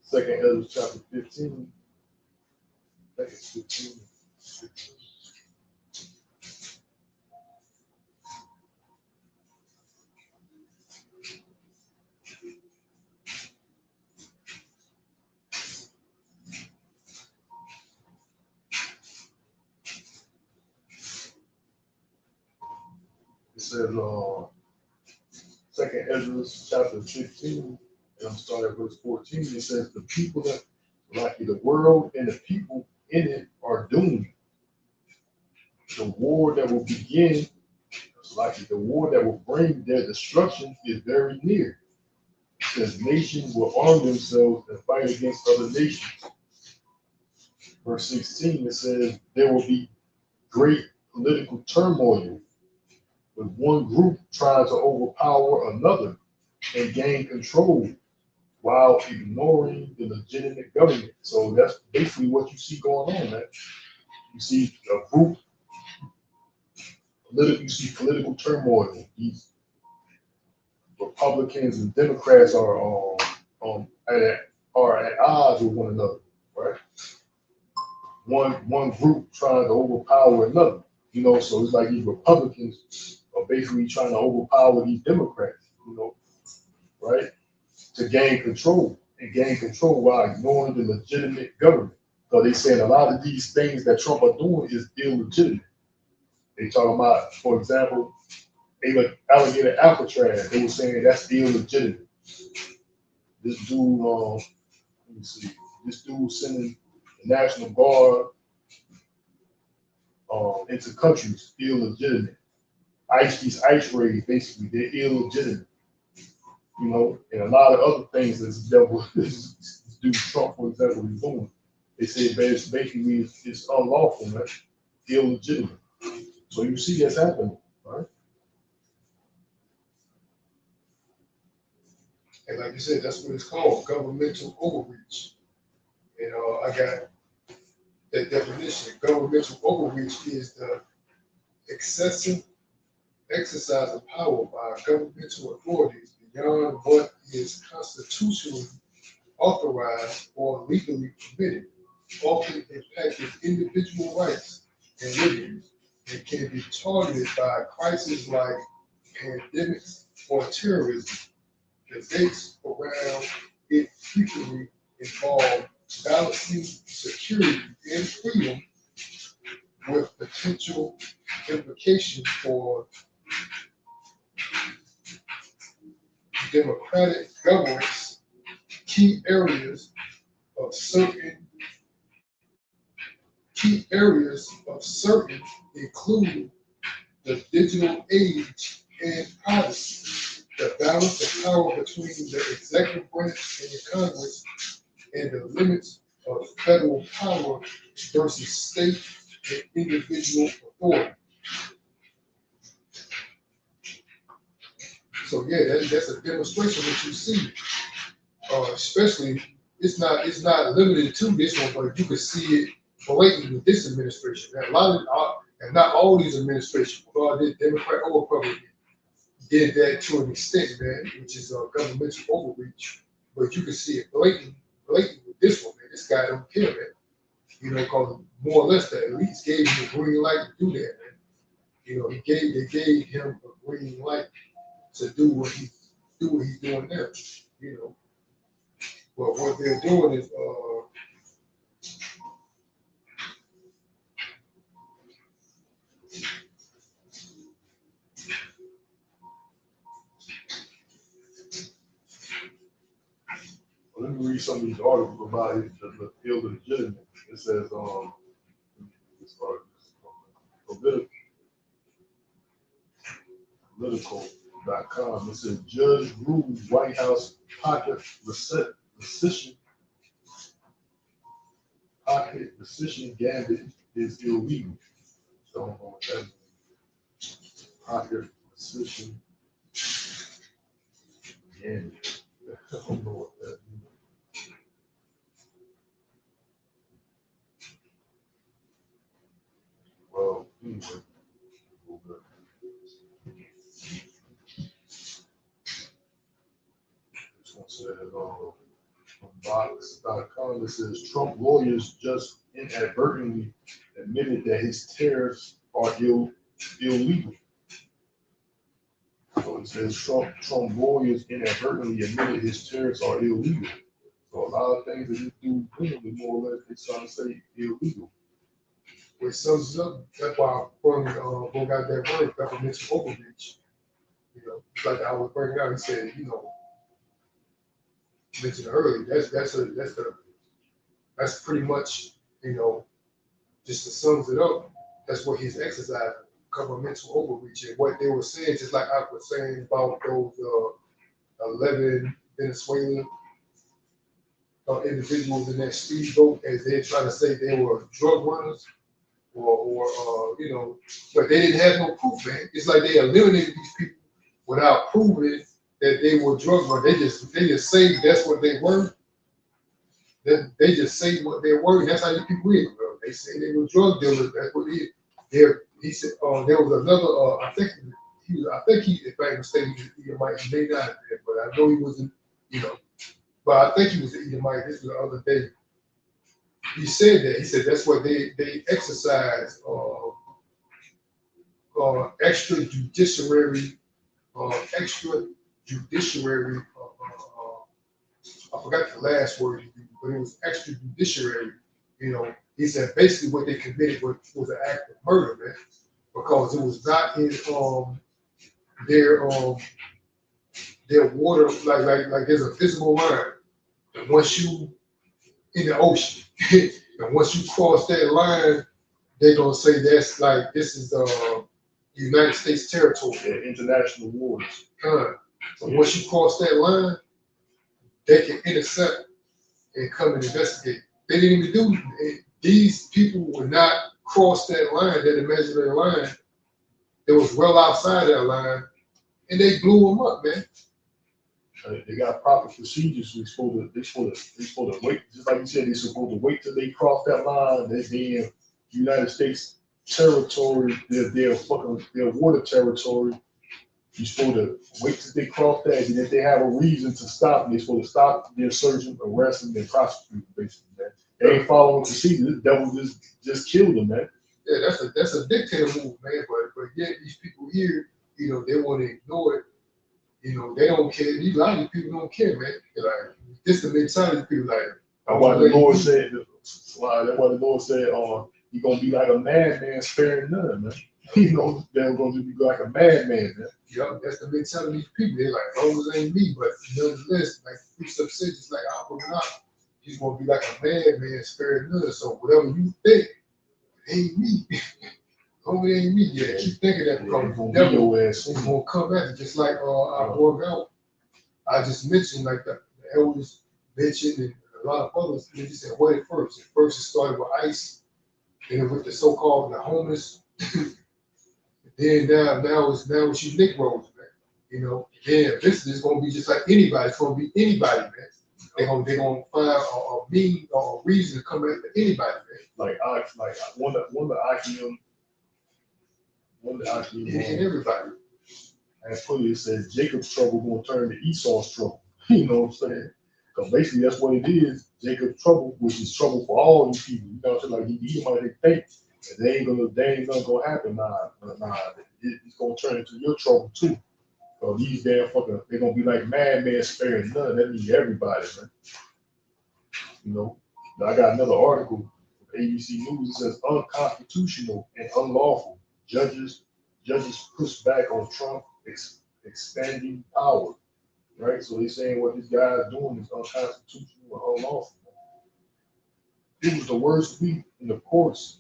Second Ezra chapter 15. I think it's 15. It says, Second Ezra chapter 15, and I'm starting at verse 14. It says, the people that, like the world and the people in it are doomed. The war that will begin, like the war that will bring their destruction, is very near. It says, nations will arm themselves and fight against other nations. Verse 16, it says, there will be great political turmoil, with one group trying to overpower another and gain control while ignoring the legitimate government. So that's basically what you see going on, man. You see a group, you see political turmoil. These Republicans and Democrats are at odds with one another, right? One group trying to overpower another. You know, so it's like these Republicans are basically trying to overpower these Democrats, you know, right? To gain control while ignoring the legitimate government. So they saying a lot of these things that Trump are doing is illegitimate. They talking about, for example, alligator Alcatraz. They were saying that's illegitimate. This dude, let me see, this dude sending the National Guard into countries illegitimate. These ice raids, basically, they're illegitimate. You know, and a lot of other things that this dude Trump, for example, is doing. They say basically it's unlawful, man, illegitimate. So you see that's happening, right? And like you said, that's what it's called, governmental overreach. And I got that definition. Governmental overreach is the excessive exercise of power by governmental authorities beyond what is constitutionally authorized or legally permitted, often impacting individual rights and liberties, and can be targeted by crises like pandemics or terrorism. The dates around it frequently involve balancing security and freedom with potential implications for democratic governance, key areas of certain include the digital age and privacy, the balance of power between the executive branch and the Congress, and the limits of federal power versus state and individual authority. So yeah, that's a demonstration that you see. Especially, it's not limited to this one, but you can see it blatantly with this administration. And a lot of and not all these administrations, regardless Democrat or Republican, did that to an extent, man, which is governmental overreach. But you can see it blatant with this one, man. This guy don't care, man. You know, because more or less the elites gave him a green light to do that, man. You know, they gave him a green light to do what he's doing now. You know, but what they're doing is let me read some of these articles about it, the illegitimate. It says, political.com. It says, judge rules White House pocket decision gambit is illegal. Don't know what that means. Pocket decision gambit. I don't know what that means. Well, anyway. This one says on Vox.com, it says Trump lawyers just inadvertently admitted that his tariffs are illegal. So it says Trump lawyers inadvertently admitted his tariffs are illegal. So a lot of things that you do clearly, more or less, it's trying to say illegal. which sums it up. That's why I brought out that word, governmental overreach. You know, like I was bringing out, he said, you know, mentioned earlier, that's pretty much, you know, just to sums it up, that's what he's exercising, governmental overreach. And what they were saying, just like I was saying about those 11 Venezuelan individuals in that speedboat, as they're trying to say they were drug runners, or you know, but they didn't have no proof, man. It's like they eliminated these people without proving that they were drug runners. They just say that's what they were. Then they just say what they were. And that's how these people is, bro. They say they were drug dealers. That's what it is. He said, there was another. I think he, if I'm mistaken, he might, he may not have been, but I know he wasn't. You know, but I think he was an Edomite. This was the other day. He said that. He said that's what they exercise extrajudiciary. I forgot the last word he used, but it was extrajudiciary. You know, he said basically what they committed was an act of murder, man, because it was not in their water, like there's a visible line. And once you in the ocean, and once you cross that line, they're gonna say that's like this is United States territory. Yeah, international waters. So once you cross that line, they can intercept and come and investigate. They didn't even do it. These people would not cross that line, that imaginary line. It was well outside that line, and they blew them up, man. They got proper procedures. They're supposed to wait, just like you said, they're supposed to wait till they cross that line. They're in United States territory, their water territory. You're supposed to wait till they cross that, and if they have a reason to stop, they're supposed to stop their searching, arrest them, and prosecute them, basically, man. They ain't following procedures. This devil just killed them, man. Yeah, that's a dictator move, man. But yet these people here, you know, they want to ignore it. You know, they don't care. A lot of these people don't care, man. They're like, this the mentality of people like. That's why the Lord said, you're gonna be like a madman sparing none, man. You know, they're going to be like a madman, man. Yup, that's the mentality of these people. They're like, oh, it ain't me, but nonetheless, like Precept said, just like Aquaman, he's gonna be like a madman, sparing none. So whatever you think, it ain't me. Oh, it ain't me. Yeah, keep thinking that Yeah, because gonna the be devil your ass. is gonna come at it, just like our boy out. I just mentioned like the elders mentioned and a lot of others. They just said what at first. At first it started with ICE, then with the so-called the homeless. Then now it's you Negroes, man. You know, then this is gonna be just like anybody. It's gonna be anybody, man. They gonna find a mean or a reason to come after anybody, man. Like one of the IQM, And everybody. as put it says Jacob's trouble gonna turn to Esau's trouble. You know what I'm saying? Because basically that's what it is. Jacob's trouble, which is trouble for all these people. You know what I'm saying? Like he might think that they ain't nothing gonna happen. Nah, it's gonna turn into your trouble too. So these damn fucking, they're gonna be like madmen sparing none. That means everybody, man. You know. Now, I got another article from ABC News. It says unconstitutional and unlawful. Judges push back on Trump expanding power. Right? So they're saying what this guy is doing is unconstitutional and unlawful. It was the worst week in the courts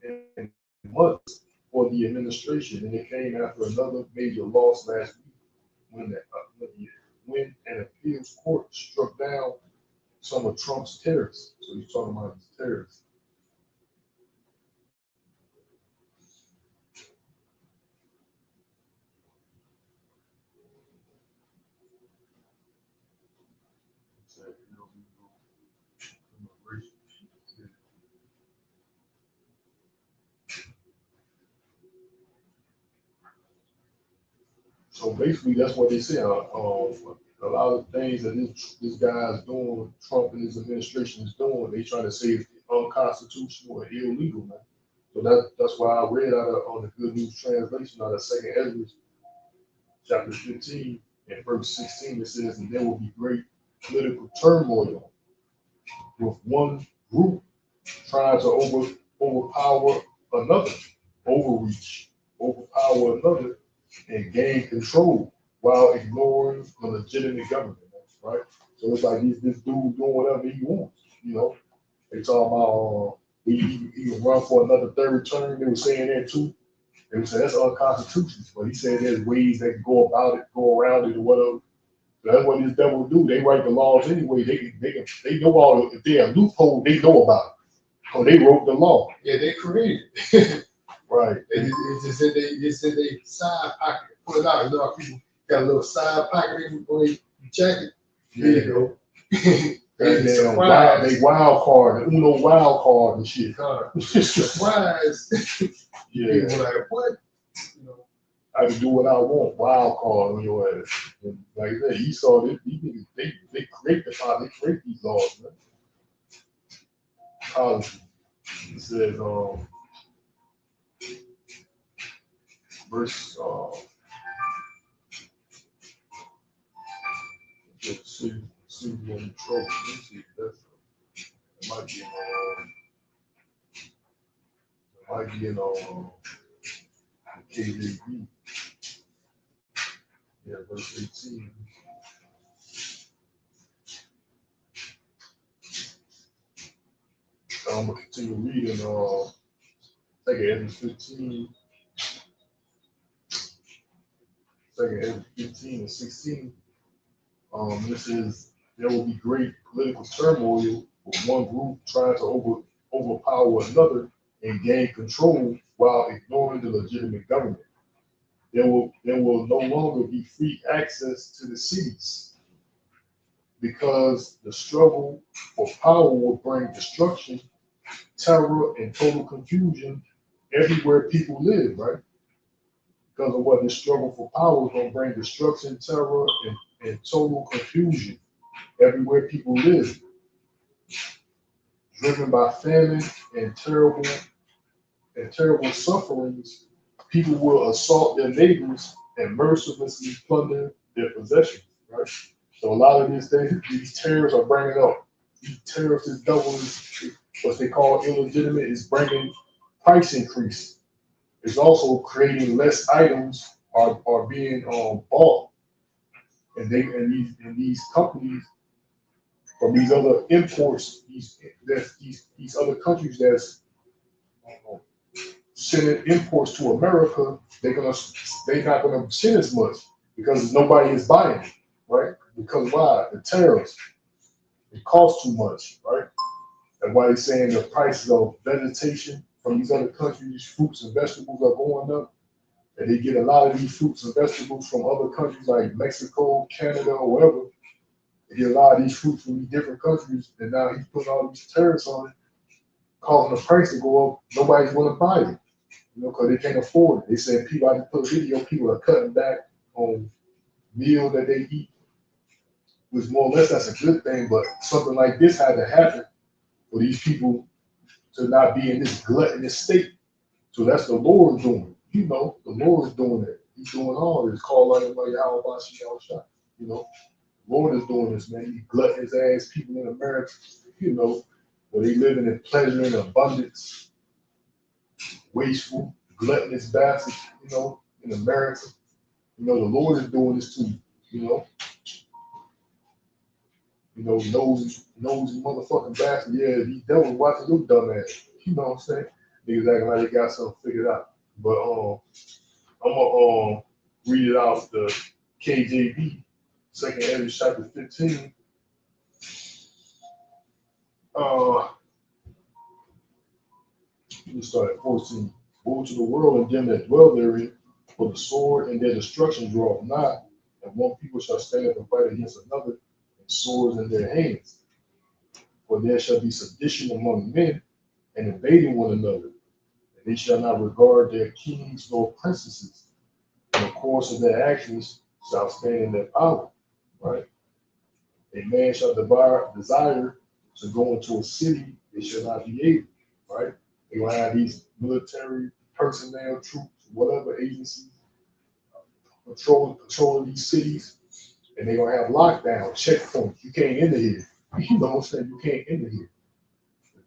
in months for the administration, and it came after another major loss last week when an appeals court struck down some of Trump's tariffs. So he's talking about his tariffs. So basically, that's what they say. A lot of things that this guy is doing, Trump and his administration is doing, they try to say it's unconstitutional and illegal, man. So that's why I read out on the Good News Translation out of Second Ezra, chapter 15 and verse 16. It says, "And there will be great political turmoil with one group trying to overpower another, overpower another, and gain control while ignoring the legitimate government, right? So it's like this dude doing whatever he wants, you know. They talking about he can run for another third term. They were saying that too. They were saying that's unconstitutional, but he said there's ways they can go about it, go around it, or whatever. So that's what these devils do. They write the laws anyway. They know all. If they're a loophole, they know about it. So they wrote the law. Yeah, they created it. Right. It's just in they side pocket. Pull it out. You know how people got a little side pocket in their jacket. There you go. They wild card, the Uno wild card and shit. Surprise. Yeah. People like, what? You know. I can do what I want. Wild card on your ass. And like I said, Esau, they create the law. They create these laws, man. Policy. It says, verse, see you in trouble. Let's see, it might be in KJV. Yeah, verse 18. I'm gonna continue reading. Second Ezra 15. Second Ezra 15 and 16. This is there will be great political turmoil with one group trying to overpower another and gain control while ignoring the legitimate government. There will no longer be free access to the cities because the struggle for power will bring destruction, terror, and total confusion everywhere people live, right? Because of what the struggle for power is going to bring destruction, terror, and total confusion everywhere people live. Driven by famine and terrible sufferings, people will assault their neighbors and mercilessly plunder their possessions, right? So a lot of these things, these tariffs are bringing up. These tariffs is double what they call illegitimate is bringing price increase. it's also creating less items are being bought, and these companies from these other imports, these other countries that's uh, sending imports to America, they're not gonna send as much because nobody is buying it, right? Because why? The tariffs. It costs too much, right? That's why they're saying the prices of vegetation from these other countries, fruits and vegetables are going up. And they get a lot of these fruits and vegetables from other countries like Mexico, Canada, or wherever. They get a lot of these fruits from these different countries, and now he's putting all these tariffs on it, causing the price to go up. Nobody's going to buy it, because they can't afford it. They said people, I just put a video, people are cutting back on meal that they eat, which more or less that's a good thing, but something like this had to happen for these people to not be in this gluttonous state. So that's the Lord doing. The Lord is doing it. He's doing all this. Call out everybody how about shot. Lord is doing this, man. He gluttonous ass people in America, where they living in pleasure and abundance, wasteful, gluttonous bastards, in America. The Lord is doing this too, nosy motherfucking bastard. Yeah, these devils watching your dumb ass. You know what I'm saying? Niggas acting like they got something figured out. But I'm gonna read it out the KJV, Second Ezra chapter 15. We start at 14. Woe to the world and them that dwell therein, for the sword and their destruction draweth nigh, and one people shall stand up and fight against another, and swords in their hands. For there shall be sedition among men, and invading one another, and they shall not regard their kings nor princesses, and the course of their actions shall stand in their power. Right? A man shall desire to go into a city, they shall not be able. Right? They will have these military personnel, troops, whatever agencies patrolling these cities, and they're gonna have lockdown, checkpoints. You can't enter here. You know what I'm saying? You can't enter here.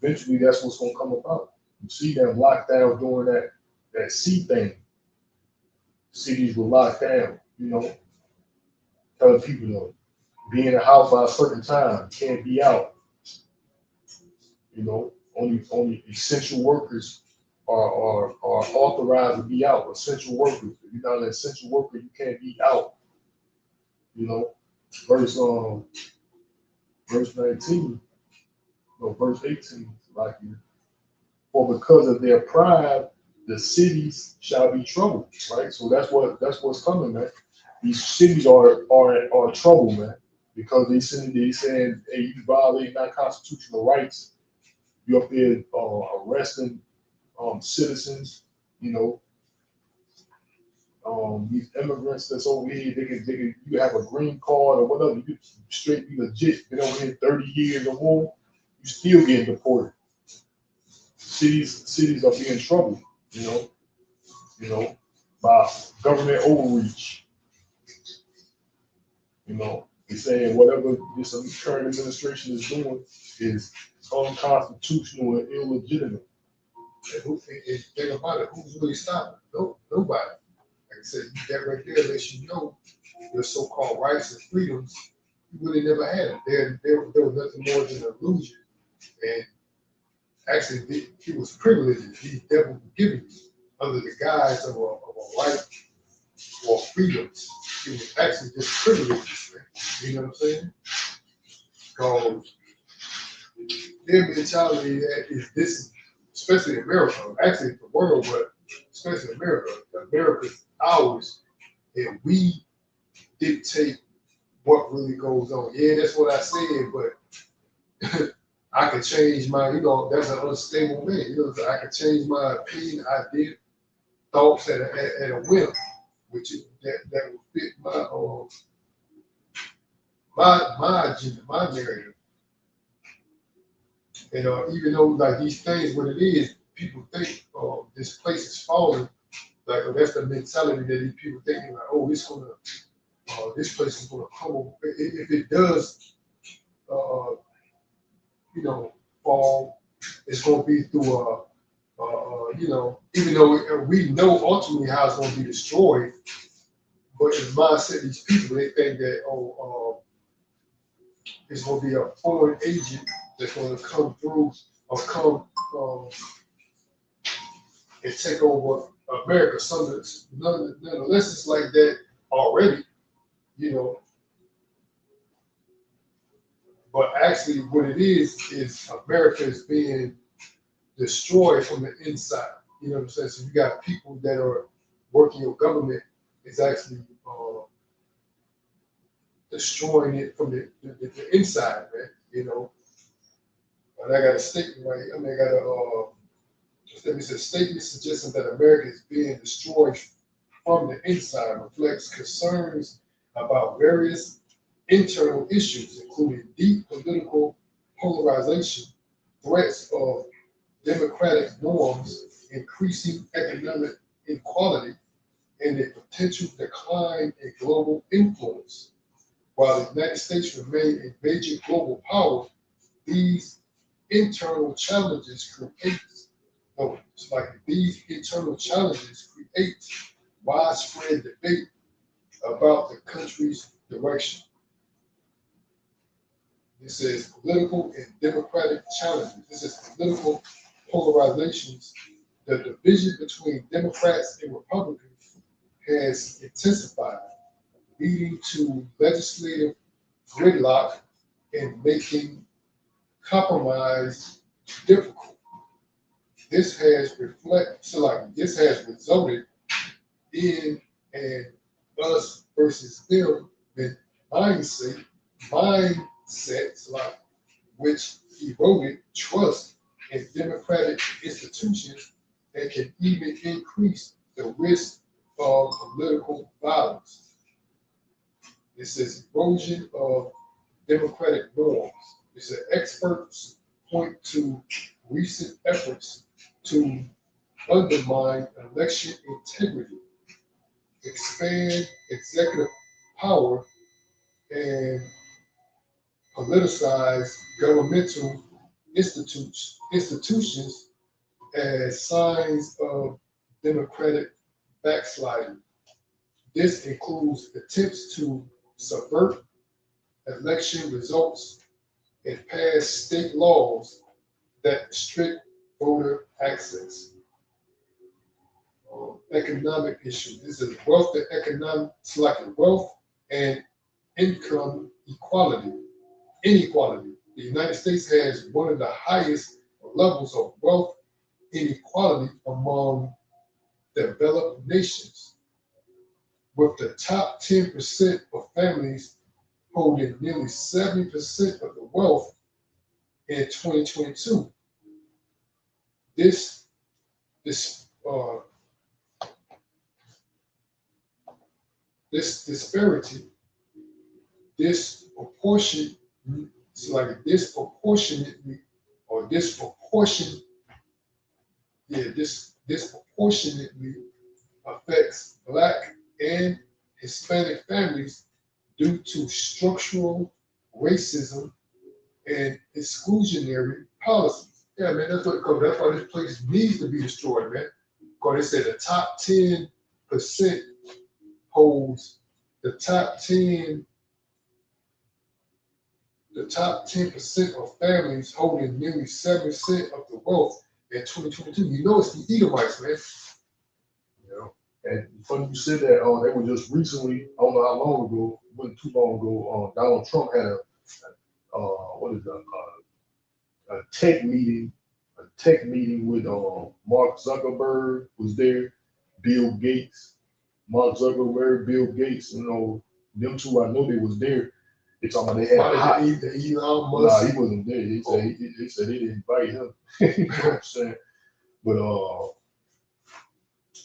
Eventually, that's what's gonna come about. You see them locked down during that sea thing. Cities were locked down. Telling people be in the house by a certain time. Can't be out. Only essential workers are authorized to be out. Essential workers. If you're not an essential worker, you can't be out. Verse 19, no, verse 18, like you. For because of their pride, the cities shall be troubled. Right. So that's what's coming, man. These cities are trouble, man, because they saying, hey, you violate my constitutional rights. You up there arresting citizens, these immigrants that's over here. You have a green card or whatever. You straight be legit. Been over here 30 years or more. You still getting deported. Cities are being troubled. By government overreach. They're saying whatever this current administration is doing is unconstitutional and illegitimate. And think about it, who's really stopping? Nobody. Like I said, that right there lets you know your so-called rights and freedoms, you really never had them. There was nothing more than an illusion. And actually, he was privileged. He never was given under the guise of a right or freedoms. He was actually just privileged. You know what I'm saying? Because their mentality is this, especially in America, actually the world, but especially America. America's ours, and we dictate what really goes on. Yeah, that's what I said, but I can change my, that's an unstable man. I can change my opinion, idea, thoughts at a whim, which that will fit my agenda, my narrative. And even though like these things, what it is, people think this place is falling. Like that's the mentality that these people thinking like, oh, this place is gonna crumble. If it does, fall, it's gonna be through even though we know ultimately how it's going to be destroyed, but in the mindset of these people, they think that, it's going to be a foreign agent that's going to come through or come and take over America. Nonetheless, it's like that already, you know. But actually, what it is America is being destroyed from the inside. You know what I'm saying? So you got people that are working your government is actually destroying it from the inside, man. You know. And I got a statement right here. I mean, I got a statement suggesting that America is being destroyed from the inside reflects concerns about various internal issues, including deep political polarization, threats of democratic norms, increasing economic inequality, and a potential decline in global influence. While the United States remain a major global power, these internal challenges create, no, it's like these internal challenges create widespread debate about the country's direction. This is political and democratic challenges. This is political polarizations. The division between Democrats and Republicans has intensified, leading to legislative gridlock and making compromise difficult. This has resulted in an us versus them mindset, mindsets like which eroded trust in democratic institutions and can even increase the risk of political violence. It says erosion of democratic norms. It said experts point to recent efforts to undermine election integrity, expand executive power, and politicize governmental institutions as signs of democratic backsliding. This includes attempts to subvert election results and pass state laws that restrict voter access. Economic issues. This is wealth and economic, it's like wealth and income inequality. The United States has one of the highest levels of wealth inequality among developed nations, with the top 10% of families holding nearly 70% of the wealth in 2022. This this uh, this disparity, this proportion, it's like disproportionately or disproportion, this disproportionately affects Black and Hispanic families due to structural racism and exclusionary policies. Yeah, man, that's why this place needs to be destroyed, man. Because they said the top 10% holds the top 10% of families holding nearly 7% of the wealth in 2022. You know it's the Edomites, man. You know, and funny you said that. They were just recently. I don't know how long ago. It wasn't too long ago. Donald Trump had a tech meeting. A tech meeting with Mark Zuckerberg was there. Bill Gates, Mark Zuckerberg, Bill Gates. You know, them two. I know they was there. They talking about they had hot. Elon Musk. Nah, he wasn't there. They said they didn't invite him. You know what I'm saying? But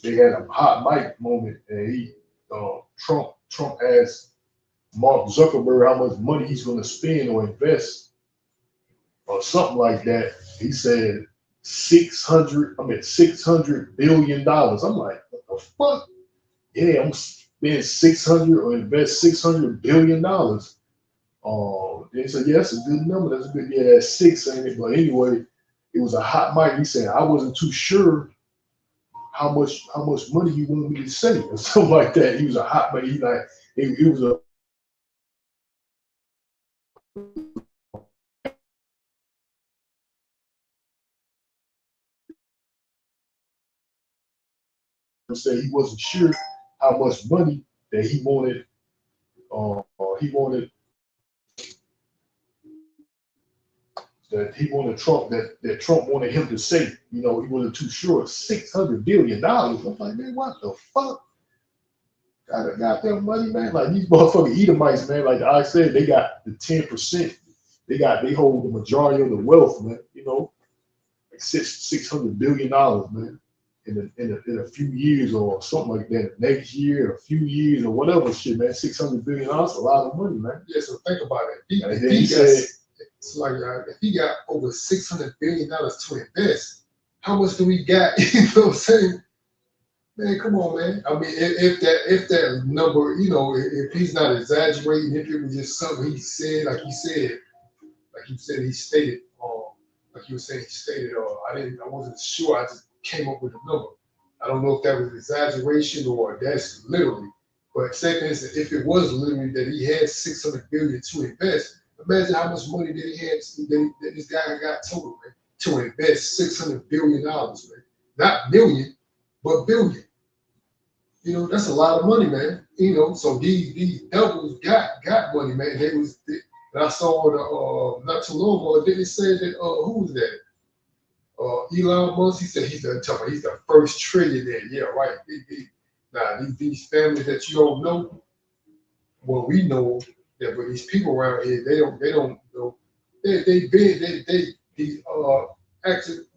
they had a hot mic moment, and Trump asked Mark Zuckerberg how much money he's going to spend or invest or something like that. He said $600 billion. I'm like, what the fuck? Yeah, I'm spend 600 or invest $600 billion. They said, yeah, that's a good number. That's a good, yeah, that's six, ain't it? But anyway, it was a hot mic. He said, I wasn't too sure how much money you want me to say or something like that. He was a hot man. He like it was a say he wasn't sure how much money that he wanted. He wanted Trump that Trump wanted him to say. You know, he wasn't too sure. $600 billion. I'm like, man, what the fuck? Got that money, man. Like these motherfucking Edomites, man. Like I said, they got the 10%. They hold the majority of the wealth, man. You know, like $600 billion, man. In a few years or something like that. Next year, a few years or whatever shit, man. $600 billion, a lot of money, man. Yeah, so think about it. And then he said, it's like if he got over $600 billion to invest, how much do we got? You know what I'm saying? Man, come on, man. I mean, if that number, you know, if he's not exaggerating, if it was just something he said, like he said, he stated, like you were saying, he stated, I wasn't sure. I just came up with a number. I don't know if that was exaggeration or that's literally. But second is, if it was literally that he had 600 billion to invest, imagine how much money that he had that this guy got total, man, to invest $600 billion, man. Not million, but billion. You know, that's a lot of money, man. You know, so these devils got money, man. And I saw not too long ago, didn't it say that who was that? Elon Musk, he said he's the first trillionaire. Yeah, right. Now these families that you don't know, well, we know that, but these people around here, they don't know. These actors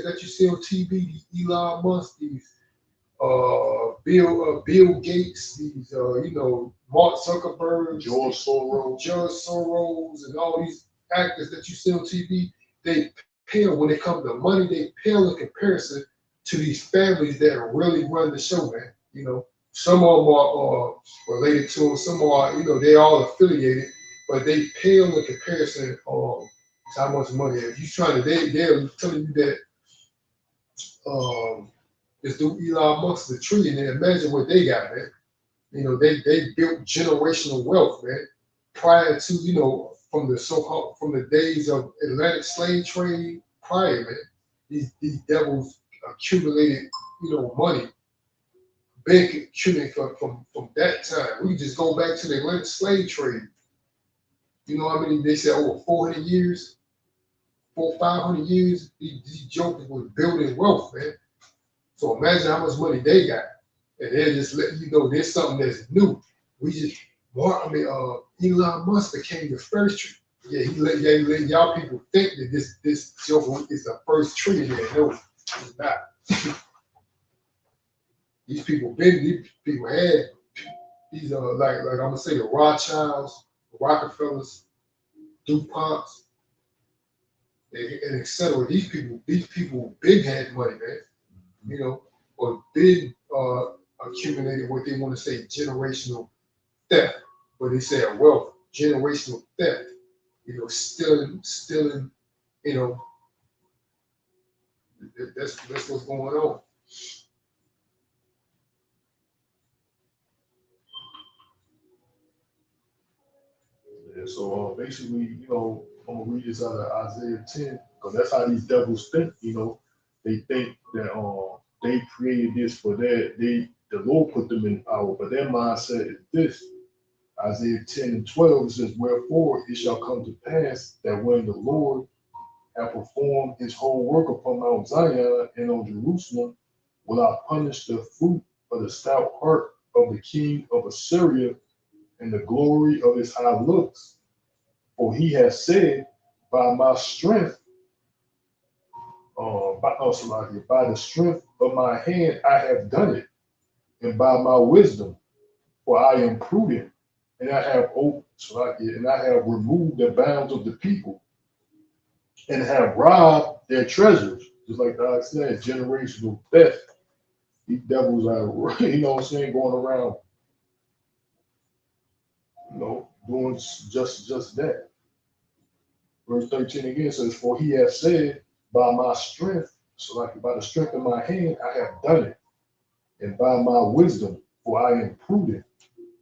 that you see on TV, these Elon Musk, these Bill Gates, these Mark Zuckerberg, George Soros, and all these actors that you see on TV, they pale when it comes to money. They pale in comparison to these families that really run the show, man. You know, some of them are related to them, some are, they all affiliated, but they pale in comparison to how much money. If you're trying to, they're telling you that. This dude Elon Musk is a trillionaire. Imagine what they got, man. You know, they built generational wealth, man. Prior to, from the days of Atlantic slave trade, prior, man. These devils accumulated, money, big accumulated from that time. We can just go back to the Atlantic slave trade. You know how many they said over 400 years, 500 years, these jokers were building wealth, man. So imagine how much money they got. And they're just letting you know there's something that's new. Elon Musk became the first. Yeah, he let y'all people think that this joker is the first trillionaire. No, it's not. These people had these like I'm gonna say the Rothschilds, the Rockefellers, DuPonts, and etc. These people big had money, man. Or big accumulated what they want to say generational theft, but they say wealth, generational theft, stealing, that's what's going on. Yeah, so basically, I'm gonna read this out of Isaiah 10, because that's how these devils think. They think that they created this for that. The Lord put them in power, but their mindset is this. Isaiah 10 and 12 says, "Wherefore it shall come to pass that when the Lord hath performed his whole work upon Mount Zion and on Jerusalem, will I punish the fruit of the stout heart of the king of Assyria and the glory of his high looks. For he has said, by my strength, by the strength of my hand I have done it, and by my wisdom, for I am prudent, and I have removed the bounds of the people, and have robbed their treasures." Just like God said, generational theft. These devils are, going around, doing just that. Verse 13 again says, "For he has said, by my strength." So like by the strength of my hand, I have done it. And by my wisdom, for I am prudent,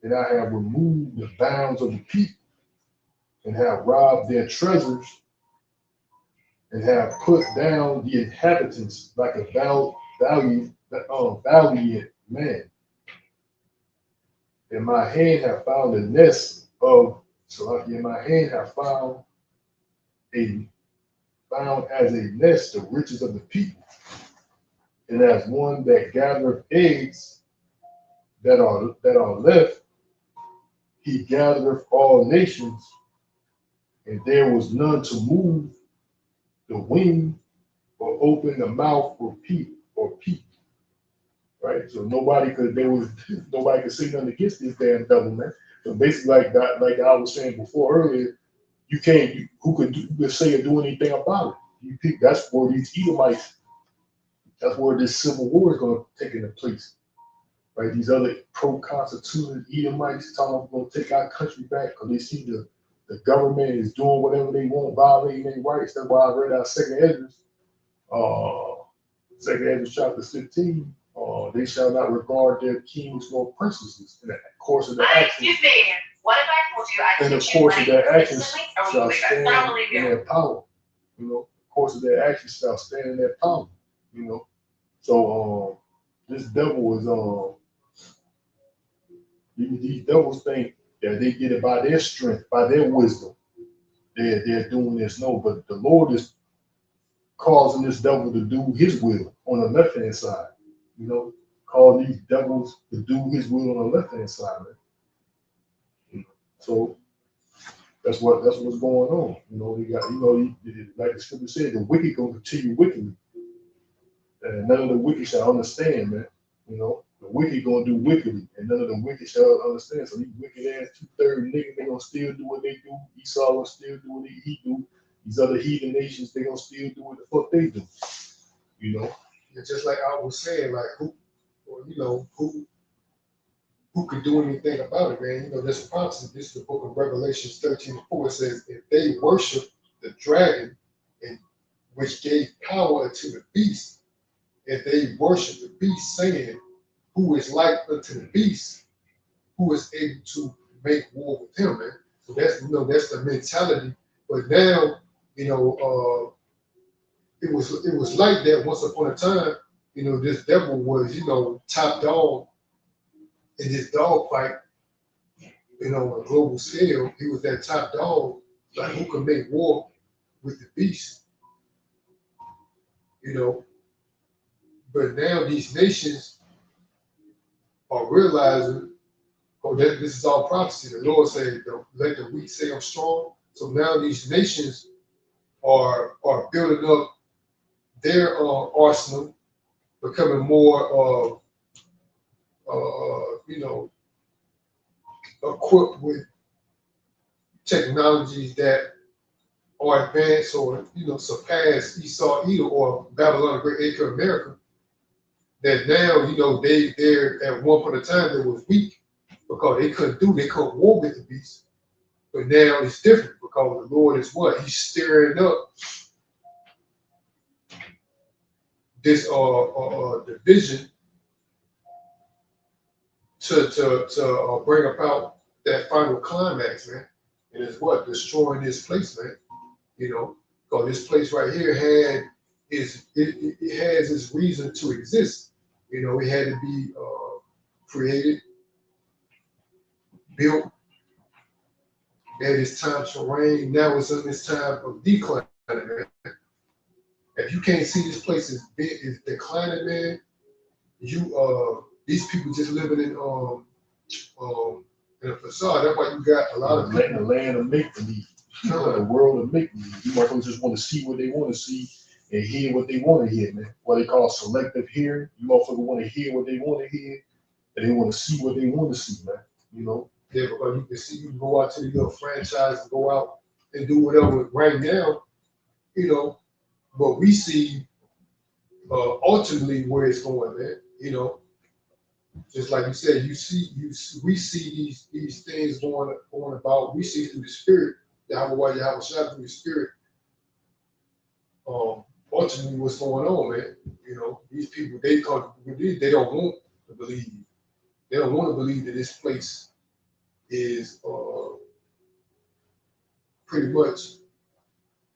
and I have removed the bounds of the people, and have robbed their treasures, and have put down the inhabitants like a valiant man. And my hand have found a nest of, so like in my hand have a found as a nest the riches of the people, and as one that gathereth eggs that are left, he gathereth all nations, and there was none to move the wing or open the mouth or peep, right? So nobody could say nothing against this damn devil, man. So basically, like I was saying before earlier, you can't. Who could say or do anything about it? You think that's where these Edomites. That's where this civil war is going to take into place, right? These other pro-constitution Edomites talking about we're going to take our country back because they see the government is doing whatever they want, violating their rights. That's why I read out Second Ezra chapter 15. They shall not regard their kings nor princesses. In the course of their actions, Excuse me. What if I told you I in the teach you course of money their actions instantly? Or would you shall believe it? I don't stand believe in you. their power. You know, the course of their actions shall stand in their power. You know, so this devil is these devils think that they get it by their strength, by their wisdom. They're doing this. No, but the Lord is causing this devil to do his will on the left hand side. You know, call these devils to do his will on the left hand side, man. You know, so that's what's going on. You know, they got like the scripture said, the wicked gonna continue wickedly, and none of the wicked shall understand, man. You know, the wicked gonna do wickedly, and none of the wicked shall understand. So these wicked ass 2/3 niggas, they gonna still do what they do. Esau gonna still do what he do. These other heathen nations, they gonna still do what the fuck they do. You know, And just like I was saying, like who could do anything about it, man? You know, there's a prophecy. This is the book of Revelation 13:4. It says, if they worship the dragon, and which gave power to the beast, if they worship the beast, saying, who is like unto the beast, who is able to make war with him, man. So that's the mentality. But now, it was like that once upon a time. This devil was, top dog in this dog fight, on a global scale. He was that top dog, like who could make war with the beast, you know. But now these nations are realizing, oh, that this is all prophecy. The Lord said, let the weak say I'm strong. So now these nations are building up their arsenal, becoming more, equipped with technologies that are advanced or surpass Esau, Edom, or Babylon, the Great Acre America. That now they're at one point in time they was weak because they couldn't war with the beast. But now it's different because the Lord is what? He's stirring up this division to bring about that final climax, man. And it's what? Destroying this place, man. Because this place right here it has its reason to exist. It had to be created, built. At its time to reign. Now it's in this time of decline, man. If you can't see this place is declining, man, these people just living in a facade. That's why you got a lot of letting the land of make believe, the world of make believe. You motherfuckers just want to see what they want to see and hear what they want to hear, man. What they call selective hearing. You motherfuckers want to hear what they want to hear, and they want to see what they want to see, man. You know. Yeah, because you can see, you can go out to the little franchise and go out and do whatever right now, but we see ultimately where it's going, man. Just like you said, we see these things going about. We see through the spirit, Yahweh Shah through the spirit. ultimately what's going on, man. You know, these people they don't want to believe. They don't want to believe that this place is pretty much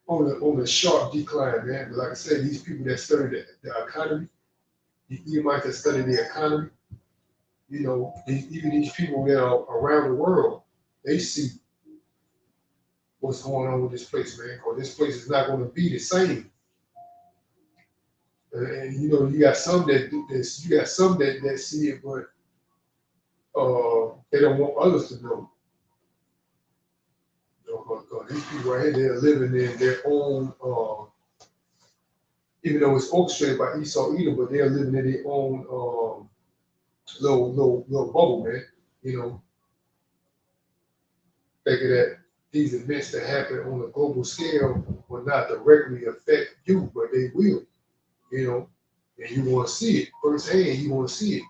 on a sharp decline, man. But like I said, these people that study the economy, you might have studied the economy. You know, even these people that are around the world, they see what's going on with this place, man. Because this place is not going to be the same. And you know, you got some that do this, you got some that see it, but they don't want others to know. You know, because these people right here, they're living in their own, even though it's orchestrated by Esau Edom, but they're living in their own little bubble, man. You know, thinking that these events that happen on a global scale will not directly affect you, but they will. You know, and you want to see it firsthand. You want to see it.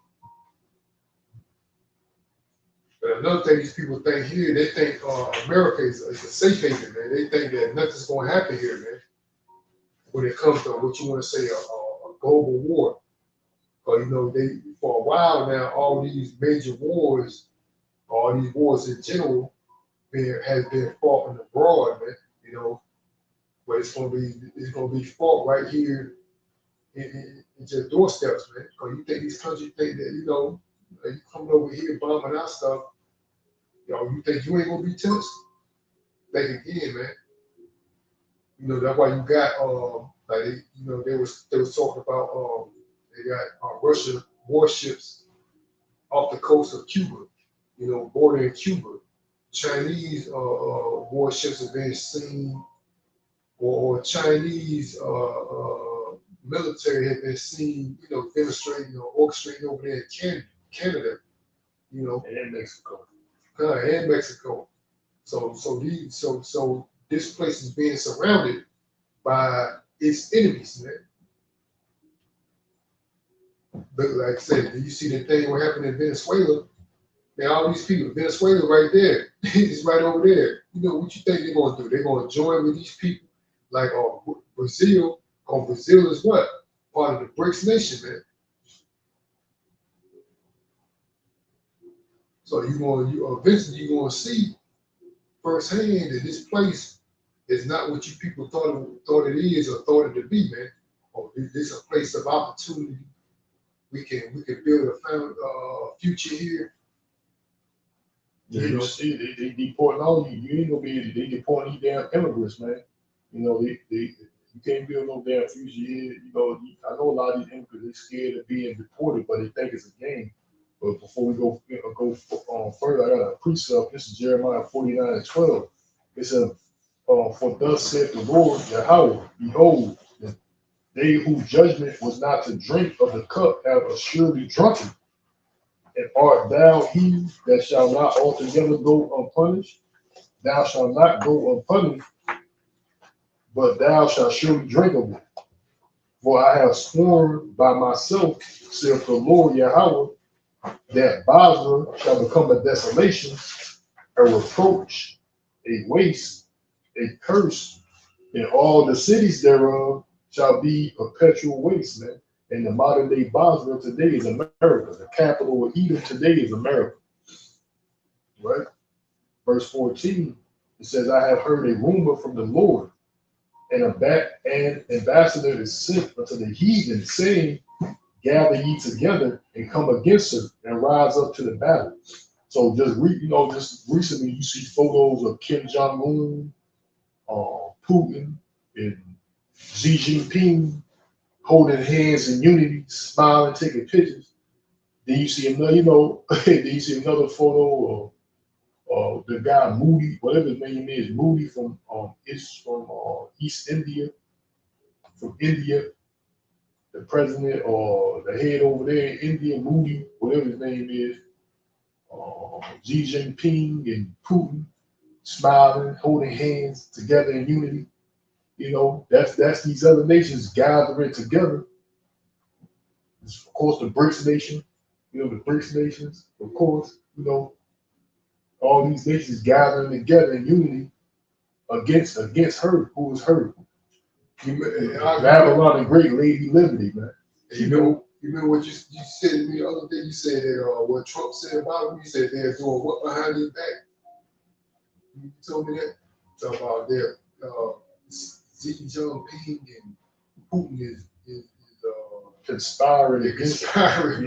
But another thing these people think here, they think America is a safe haven, man. They think that nothing's going to happen here, man. When it comes to what you want to say, a global war. But you know, they for a while now, all these major wars, all these wars in general, has been fought in abroad, man. You know, but it's gonna be fought right here in your doorsteps, man. Because you think these countries think that you coming over here bombing our stuff, you think you ain't gonna be touched? Think again, man. You know that's why you got like they was talking about they got Russian warships off the coast of Cuba, bordering Cuba. Chinese warships have been seen, or Chinese military have been seen, demonstrating or orchestrating over there in Canada, And Mexico. and Mexico. So this place is being surrounded by its enemies, man. But like I said, you see the thing what happened in Venezuela. Man, all these people, Venezuela right there, it's right over there. What you think they're gonna do? They're gonna join with these people like Brazil. Brazil is what? Part of the BRICS nation, man. So eventually you're gonna see firsthand that this place is not what you people thought it is or thought it to be, man. Oh, this is a place of opportunity. We can build a future here. Yeah, you see, they deporting all you. You ain't gonna be. They deporting you damn immigrants, man. You can't build no damn future here. I know a lot of these immigrants they scared of being deported, but they think it's a game. But before we go further, I got a precept. This is Jeremiah 49:12. It says, "For thus saith the Lord Yahweh, behold, they whose judgment was not to drink of the cup have assuredly drunken. And art thou he that shall not altogether go unpunished? Thou shalt not go unpunished, but thou shalt surely drink of it. For I have sworn by myself, saith the Lord Yahweh, that Basra shall become a desolation, a reproach, a waste, a curse, and all the cities thereof shall be perpetual waste, man." And the modern day Basra today is America. The capital of Edom today is America. Right? Verse 14, it says, "I have heard a rumor from the Lord, and an ambassador is sent unto the heathen, saying, Gather ye together and come against her and rise up to the battle." So just recently you see photos of Kim Jong-un, Putin, and Xi Jinping holding hands in unity, smiling, taking pictures. Then you see another, then you see another photo of the guy Moody, whatever his name is, Moody from East India, from India, the president or the head over there in India, Moody, whatever his name is, Xi Jinping and Putin smiling, holding hands together in unity. That's these other nations gathering together. Of course, the BRICS nation, the BRICS nations, of course, all these nations gathering together in unity against her, who is her. Babylon the Great, Lady Liberty, man. You remember what you said to me the other day? You said that what Trump said about him. You said they're doing what behind his back. You told me that. Talk about their Xi Jinping and Putin is conspiring conspiring.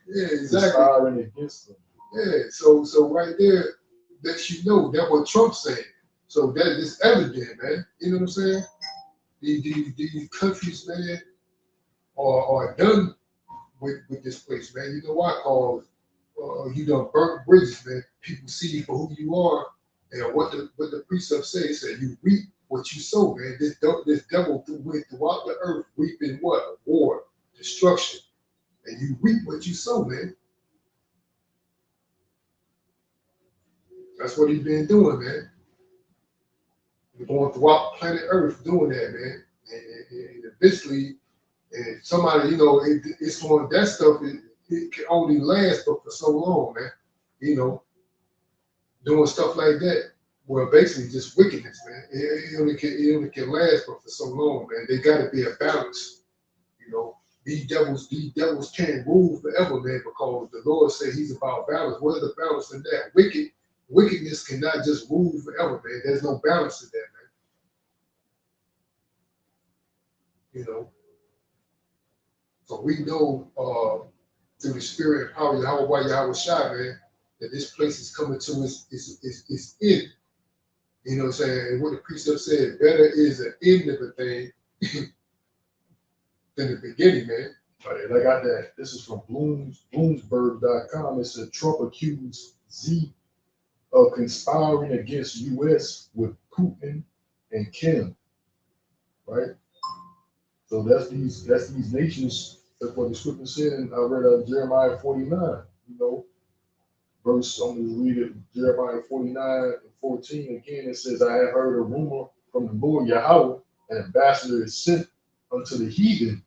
Yeah, exactly. Conspiring against them. Yeah, so right there lets you know that what Trump's saying. So that is evident, man. You know what I'm saying? These countries, man, are done with this place, man. You know why? Cause you done burnt bridges, man. People see you for who you are, and what the precept says, that you reap what you sow, man. This devil went throughout the earth reaping what? War, destruction, and you reap what you sow, man. That's what he's been doing, man. We're going throughout planet Earth doing that, man. And eventually, and somebody, it's going, that stuff, it can only last but for so long, man. Doing stuff like that, well, basically just wickedness, man. It only can last but for so long, man. They got to be a balance, These devils can't rule forever, man, because the Lord said He's about balance. What is the balance in that? Wickedness cannot just rule forever, man. There's no balance in that, man. So we know through the Spirit and power of Yahweh Shai, man, that this place is coming to its end. You know what I'm saying? And what the precept said, better is the end of a thing than the beginning, man. All right, I got that. This is from Bloomsburg.com. It said Trump accused Xi of conspiring against U.S. with Putin and Kim. Right? So that's these nations. That's what the scripture said. And I read Jeremiah 49. Verse, I'm going to read it. Jeremiah 49:14. Again, it says, I have heard a rumor from the Lord Yahweh, an ambassador is sent unto the heathen,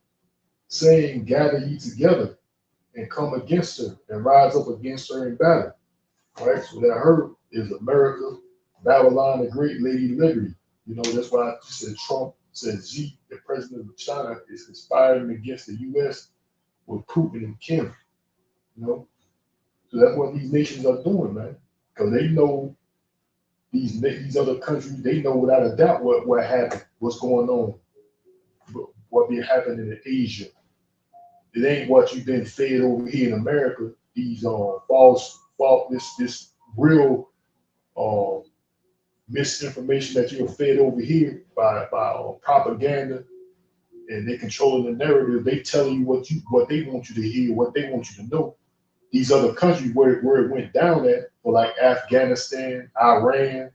saying, gather ye together and come against her and rise up against her in battle. Right? So that her is America, Babylon, the Great, Lady Liberty. That's why I said Trump said Xi, the president of China, is conspiring against the U.S. with Putin and Kim. So that's what these nations are doing, man. Because they know these other countries, they know without a doubt what happened, what's going on, what been happening in Asia. It ain't what you've been fed over here in America. These false, this real misinformation that you're fed over here by propaganda, and they controlling the narrative. They telling you what they want you to hear, what they want you to know. These other countries where it went down at, for like Afghanistan, Iran,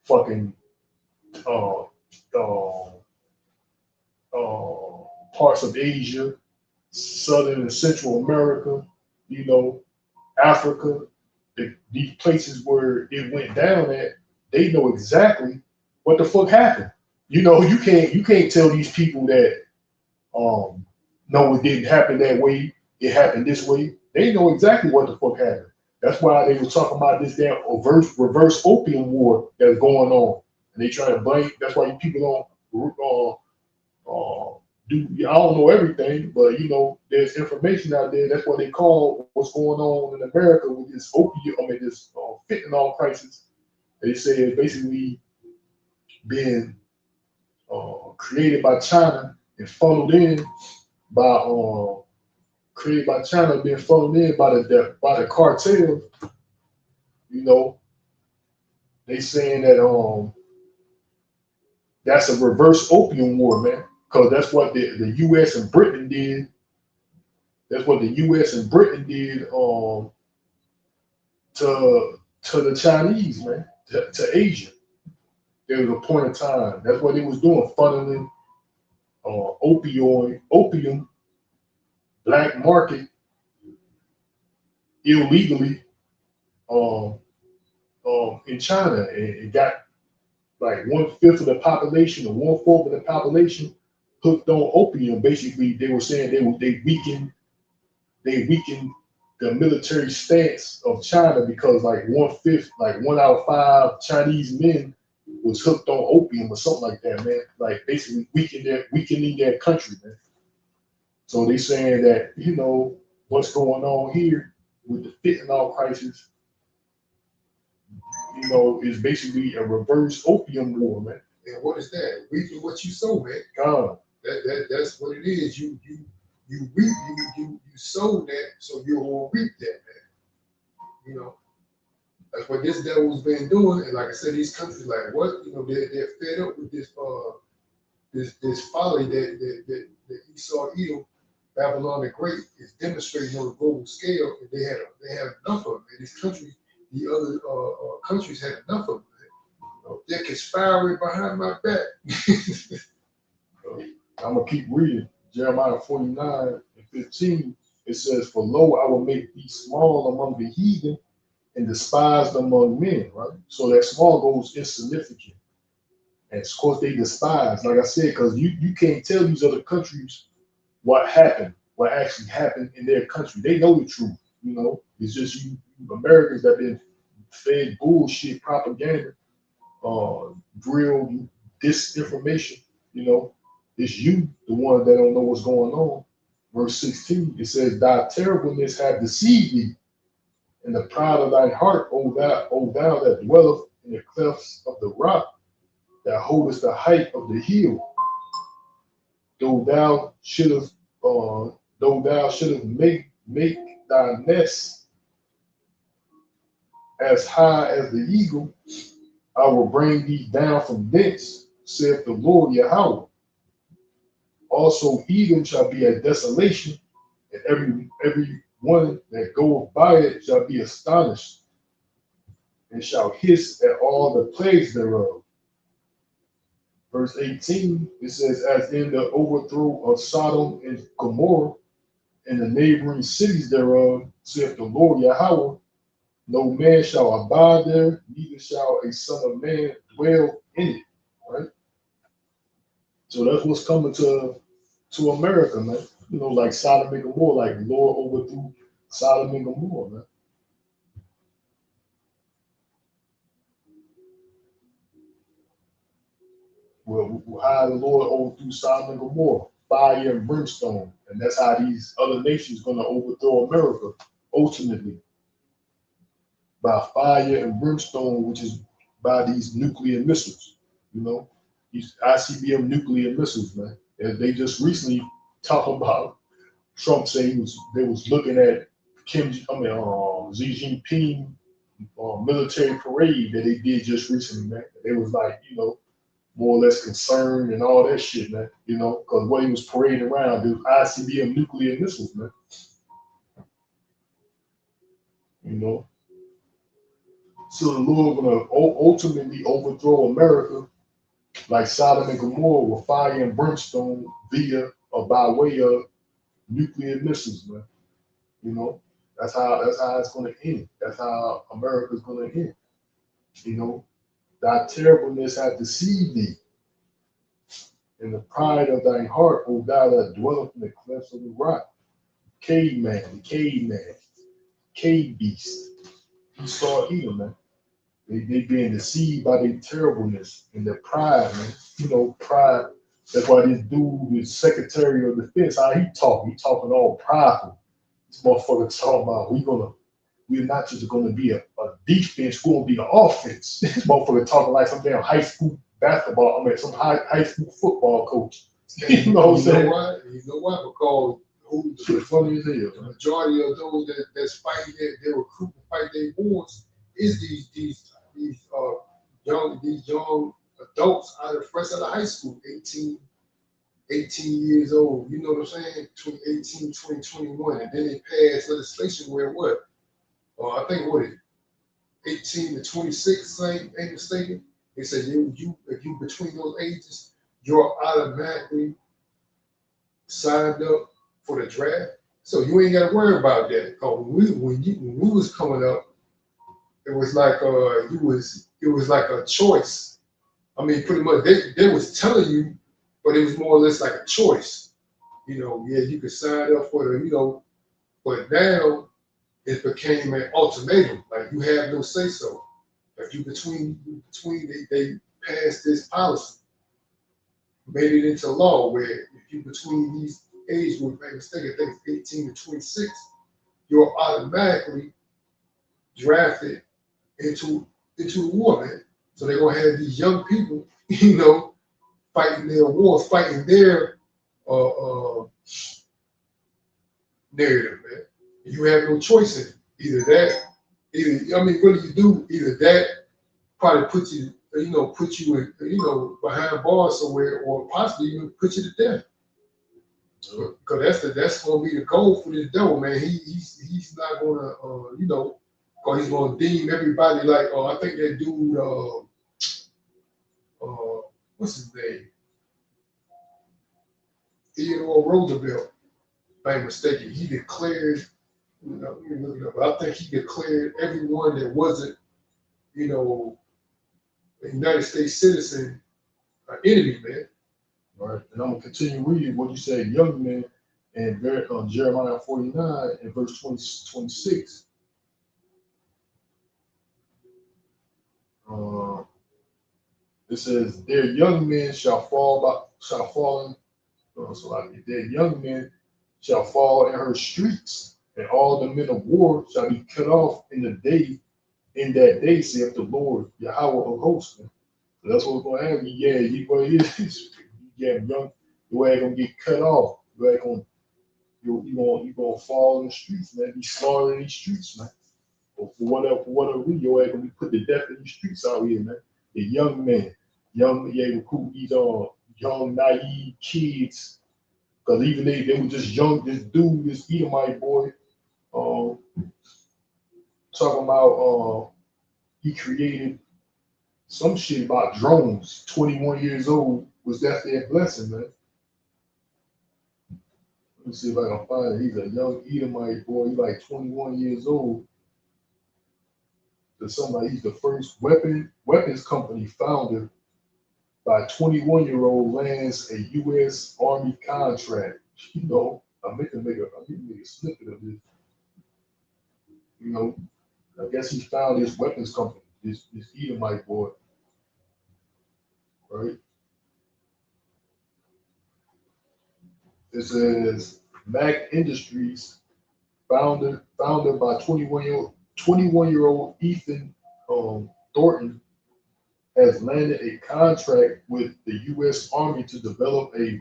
fucking parts of Asia, Southern and Central America, Africa, these places where it went down at, they know exactly what the fuck happened. You can't tell these people that no, it didn't happen that way, it happened this way. They know exactly what the fuck happened. That's why they were talking about this damn reverse opium war that's going on. And they try to blame, that's why people don't I don't know everything, but there's information out there. That's what they call what's going on in America with this this fentanyl crisis. They say it's basically being created by China and funneled in by being funneled in by the cartel. They saying that that's a reverse opium war, man. Because that's what the U.S. and Britain did. That's what the U.S. and Britain did to the Chinese, man, to Asia. There was a point of time. That's what they was doing, funneling opium, black market, illegally in China. And it got like 1/5 of the population or 1/4 of the population hooked on opium. Basically, they were saying they weakened the military stance of China because like 1/5, like 1 out of 5 Chinese men was hooked on opium or something like that, man. Like basically weakening their country, man. So they saying that, what's going on here with the fentanyl crisis, is basically a reverse opium war, man. And what is that? Reaping what you sow, man. God. That's what it is. You reap, you sow that, so you will reap that, man. That's what this devil's been doing. And like I said, these countries, like what, they're fed up with this folly that Esau Edom, Babylon the Great, is demonstrating on a global scale. And they have enough of it. And these countries, the other countries had enough of it. They're conspiring behind my back. I'm gonna keep reading. Jeremiah 49:15. It says, "For lo, I will make thee small among the heathen and despised among men." Right. So that small goes insignificant, and of course they despise. Like I said, because you can't tell these other countries what actually happened in their country. They know the truth. It's just you Americans that been fed bullshit propaganda, real disinformation. It's you, the one that don't know what's going on. Verse 16, it says, "Thy terribleness hath deceived thee, and the pride of thine heart, O thou that dwelleth in the clefts of the rock, that holdest the height of the hill. Though thou shouldest make thy nest as high as the eagle, I will bring thee down from thence, saith the Lord Yahweh. Also Edom shall be a desolation, and every one that goeth by it shall be astonished, and shall hiss at all the plagues thereof." Verse 18, it says, "As in the overthrow of Sodom and Gomorrah, and the neighboring cities thereof, saith the Lord Yahweh, no man shall abide there, neither shall a son of man dwell in it." Right? So that's what's coming to America, man. Like Sodom and Gomorrah, like the Lord overthrew Sodom and Gomorrah, man. Well, how the Lord overthrew Sodom and Gomorrah, fire and brimstone, and that's how these other nations gonna overthrow America ultimately, by fire and brimstone, which is by these nuclear missiles. These ICBM nuclear missiles, man. And they just recently talked about Trump saying they was looking at Xi Jinping military parade that they did just recently, man. They was like, more or less concerned and all that shit, man. Because what he was parading around, the ICBM nuclear missiles, man. So the Lord gonna ultimately overthrow America like Sodom and Gomorrah with fire and brimstone via or by way of nuclear missiles, man. That's how it's gonna end. That's how America's gonna end. Thy terribleness hath deceived thee, and the pride of thine heart, O thou that dwelleth in the clefts of the rock. Caveman, cave beast. Esau Edom, man. They being deceived by their terribleness and their pride, man. Pride. That's why this dude, the Secretary of Defense, how he talking all prideful. This motherfucker talking about we're not just gonna be a defense, we're gonna be an offense. This motherfucker talking like some damn high school some high school football coach. You know what I'm saying? You know why? Because shit funny as hell. The majority of those that's fighting they recruit to fight their wars is these young adults fresh out of high school, 18 years old. You know what I'm saying? Between 18, 20, 21. And then they passed legislation where what? I think what is 18 to 26, ain't mistaken. They said if you between those ages, you're automatically signed up for the draft. So you ain't got to worry about that. When we was coming up, it was like it was like a choice. I mean, pretty much they was telling you, but it was more or less like a choice. You could sign up for but now it became an ultimatum. Like you have no say so. If you between they passed this policy, made it into law where if you between these age groups, if I'm mistaken, I think it's 18 to 26, you're automatically drafted into a war, man. So they're gonna have these young people, fighting their wars, fighting their narrative, man. You have no choice in it. What do you do? Either that probably put you in, behind bars somewhere, or possibly even put you to death. Because that's gonna be the goal for this devil, man. He's not gonna, because he's gonna deem everybody like, I think that dude, what's his name? Theodore Roosevelt, if I'm mistaken. He declared, let me look it up, but I think he declared everyone that wasn't, a United States citizen an enemy, man. All right, and I'm gonna continue reading what you said, young men, and Jeremiah 49 and verse 26. It says, "Their young men shall their young men shall fall in her streets, and all the men of war shall be cut off in that day, saith the Lord, Yahweh of hosts." So that's what's gonna happen. Yeah, you young, your ass gonna get cut off. You gonna fall in the streets, man. Be slaughtered in these streets, man. For whatever reason, your ass gonna be put to death in these streets out here, man. The young men, these young naive kids, because even they were just young. This dude, this Edomite boy, talking about he created some shit about drones. 21 years old, was that their blessing, man? Let me see if I can find it. He's a young Edomite boy. He's like 21 years old. He's the first weapons company founder by a 21-year-old lands a U.S. Army contract. I need to make a snippet of this. I guess he found his weapons company, this Edomite boy, right? It says Mac Industries, founded by 21-year-old Ethan Thornton, has landed a contract with the U.S. Army to develop a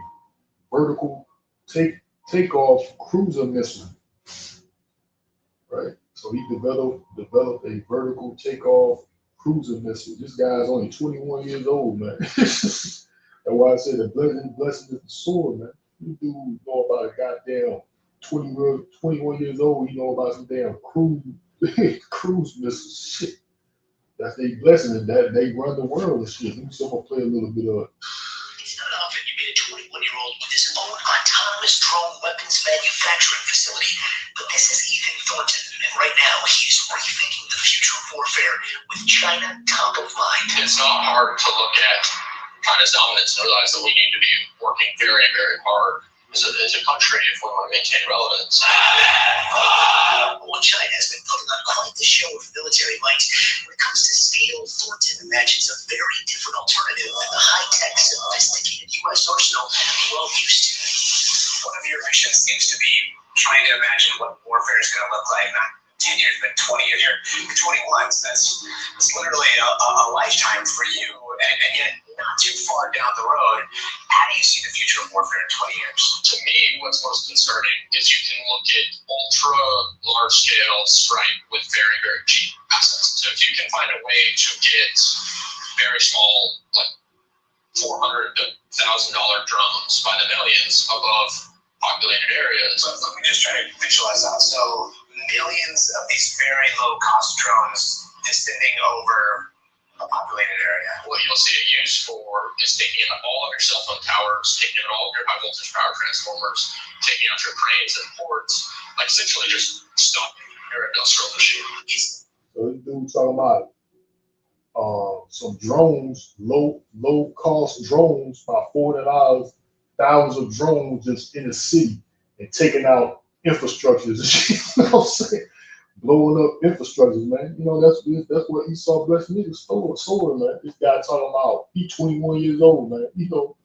vertical takeoff cruiser missile. Right, so he developed a vertical takeoff cruiser missile. This guy's only 21 years old, man. That's why I said the blessing is the sword, man. You dude know about a goddamn 21 years old. You know about some damn cruise missile shit. That's their blessing, and that they run the world and shit. Let me play a little bit of it. It's not often you meet a 21-year-old with his own autonomous drone weapons manufacturing facility, but this is Ethan Thornton, and right now he is rethinking the future of warfare with China top of mind. It's not hard to look at China's dominance and realize that we need to be working very, very hard as a country if we want to maintain relevance. While China has been putting on quite the show of military might, when it comes to scale, Thornton imagines a very different alternative than the high-tech, sophisticated U.S. arsenal we're all used to. One of your missions seems to be trying to imagine what warfare is going to look like, not 10 years, but 20 years. You're 21, so that's literally a lifetime for you, and yet not too far down the road. How do you see the future of warfare in 20 years? To me, what's most concerning is you can look at ultra large scale strike with very, very cheap assets. So if you can find a way to get very small, like $400 to $1,000 drones by the millions above populated areas. So let me just try to visualize that. So millions of these very low cost drones descending over a populated area. What you'll see it used for is taking out all of your cell phone towers, taking out all of your high voltage power transformers, taking out your cranes and ports, like essentially just stopping your industrial machine. So this dude talking about some drones, low cost drones, about $400, thousands of drones just in the city and taking out infrastructures and shit. You know what I'm saying? blowing up infrastructures, man. You know, that's what Esau blessed me to store, man. This guy talking about he 21 years old, man. You know,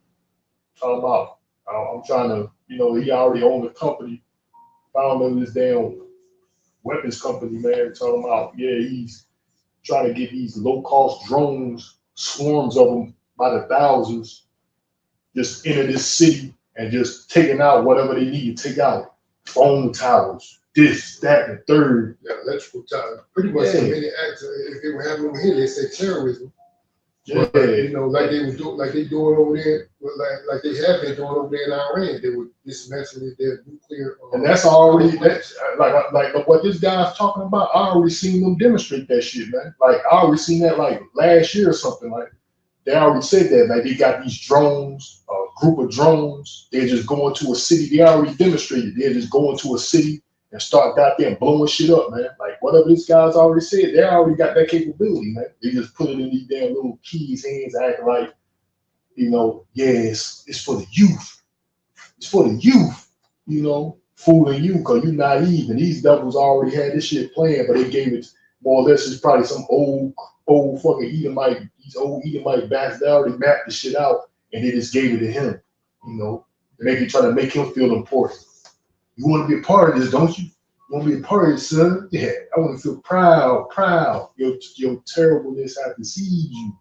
talking about I'm trying to, you know, he already owned a company, found of this damn weapons company, man. Talking about, yeah, he's trying to get these low cost drones, swarms of them by the thousands, just into this city and just taking out whatever they need to take out. Phone towers, this, that, and the third. Yeah, electrical time. Pretty much Yeah. many acts. If they were having over here, they say terrorism. Yeah, But, you know, like they were doing, like they doing over there, like they have been doing over there in Iran. They were dismantling their nuclear. and that's already that's like what this guy's talking about. I already seen them demonstrate that shit, man. Like I already seen that like last year or something. Like they already said that. Like they got these drones, a group of drones. They're just going to a city. They already demonstrated. They're just going to a city and start goddamn blowing shit up, man. Like whatever this guy's already said, they already got that capability, man. They just put it in these damn little kids' hands, acting like, you know, yeah, it's for the youth. It's for the youth, you know, fooling you because you naive. And these devils already had this shit planned, but they gave it more or less. It's probably some old fucking Edomite. These old Edomite bastards, they already mapped the shit out and they just gave it to him, you know, try to make him feel important. You want to be a part of this, don't you? You want to be a part of this, son? Yeah, I want to feel proud. Your terribleness has deceived you,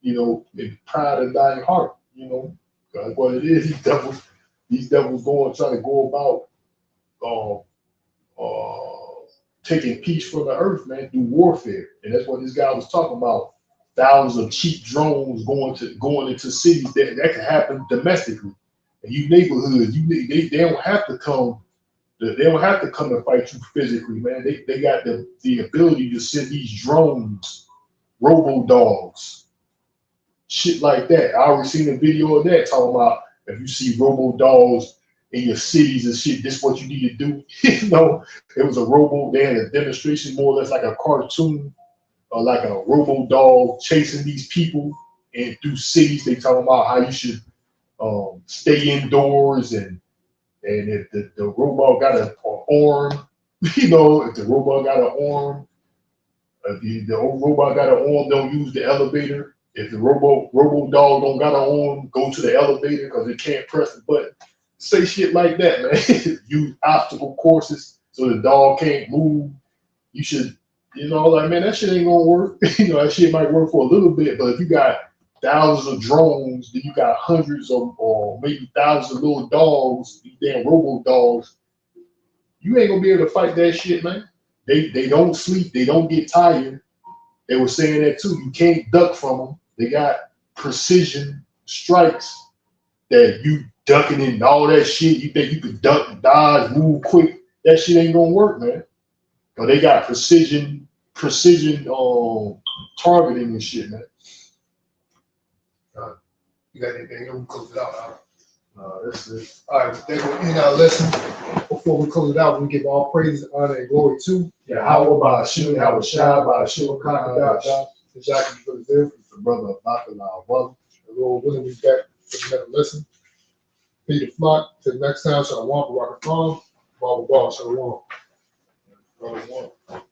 you know, in pride of thine heart, you know. That's what it is. These devils trying to go about taking peace from the earth, man, through warfare. And that's what this guy was talking about. Thousands of cheap drones going into cities that can happen domestically. And you neighborhoods, they don't have to come. They don't have to come and fight you physically, man. They got the ability to send these drones, robo dogs, shit like that. I already seen a video of that talking about if you see robo dogs in your cities and shit, this is what you need to do. You know, it was a robo. They had a demonstration, more or less like a cartoon, or like a robo dog chasing these people and through cities. They talking about how you should stay indoors and if the robot got an arm, you know, if the robot got an arm, if the old robot got an arm, don't use the elevator. If the robo dog don't got an arm, go to the elevator because it can't press the button. Say shit like that, man. Use obstacle courses so the dog can't move. You should, you know, like, man, that shit ain't gonna work. You know, that shit might work for a little bit, but if you got thousands of drones, then you got hundreds of or maybe thousands of little dogs, these damn robo dogs, you ain't gonna be able to fight that shit, man. They don't sleep, they don't get tired. They were saying that too. You can't duck from them. They got precision strikes that you ducking and all that shit. You think you could duck, dodge, move quick. That shit ain't gonna work, man. But they got precision targeting and shit, man. You got anything? We'll close it out. That's it. All right, then we'll end our lesson. Before we close it out, we give all praise, honor, and glory to Yeah, how about Shimon, how was Shai, by Shimon, Kakadash, the Jackie for the Zil, the brother of Bacala, brother. the Lord willing, we back for another lesson. Feed the flock. Till next time, Shalom, Barak Atah, Baba Bar, Shalom. Brother one.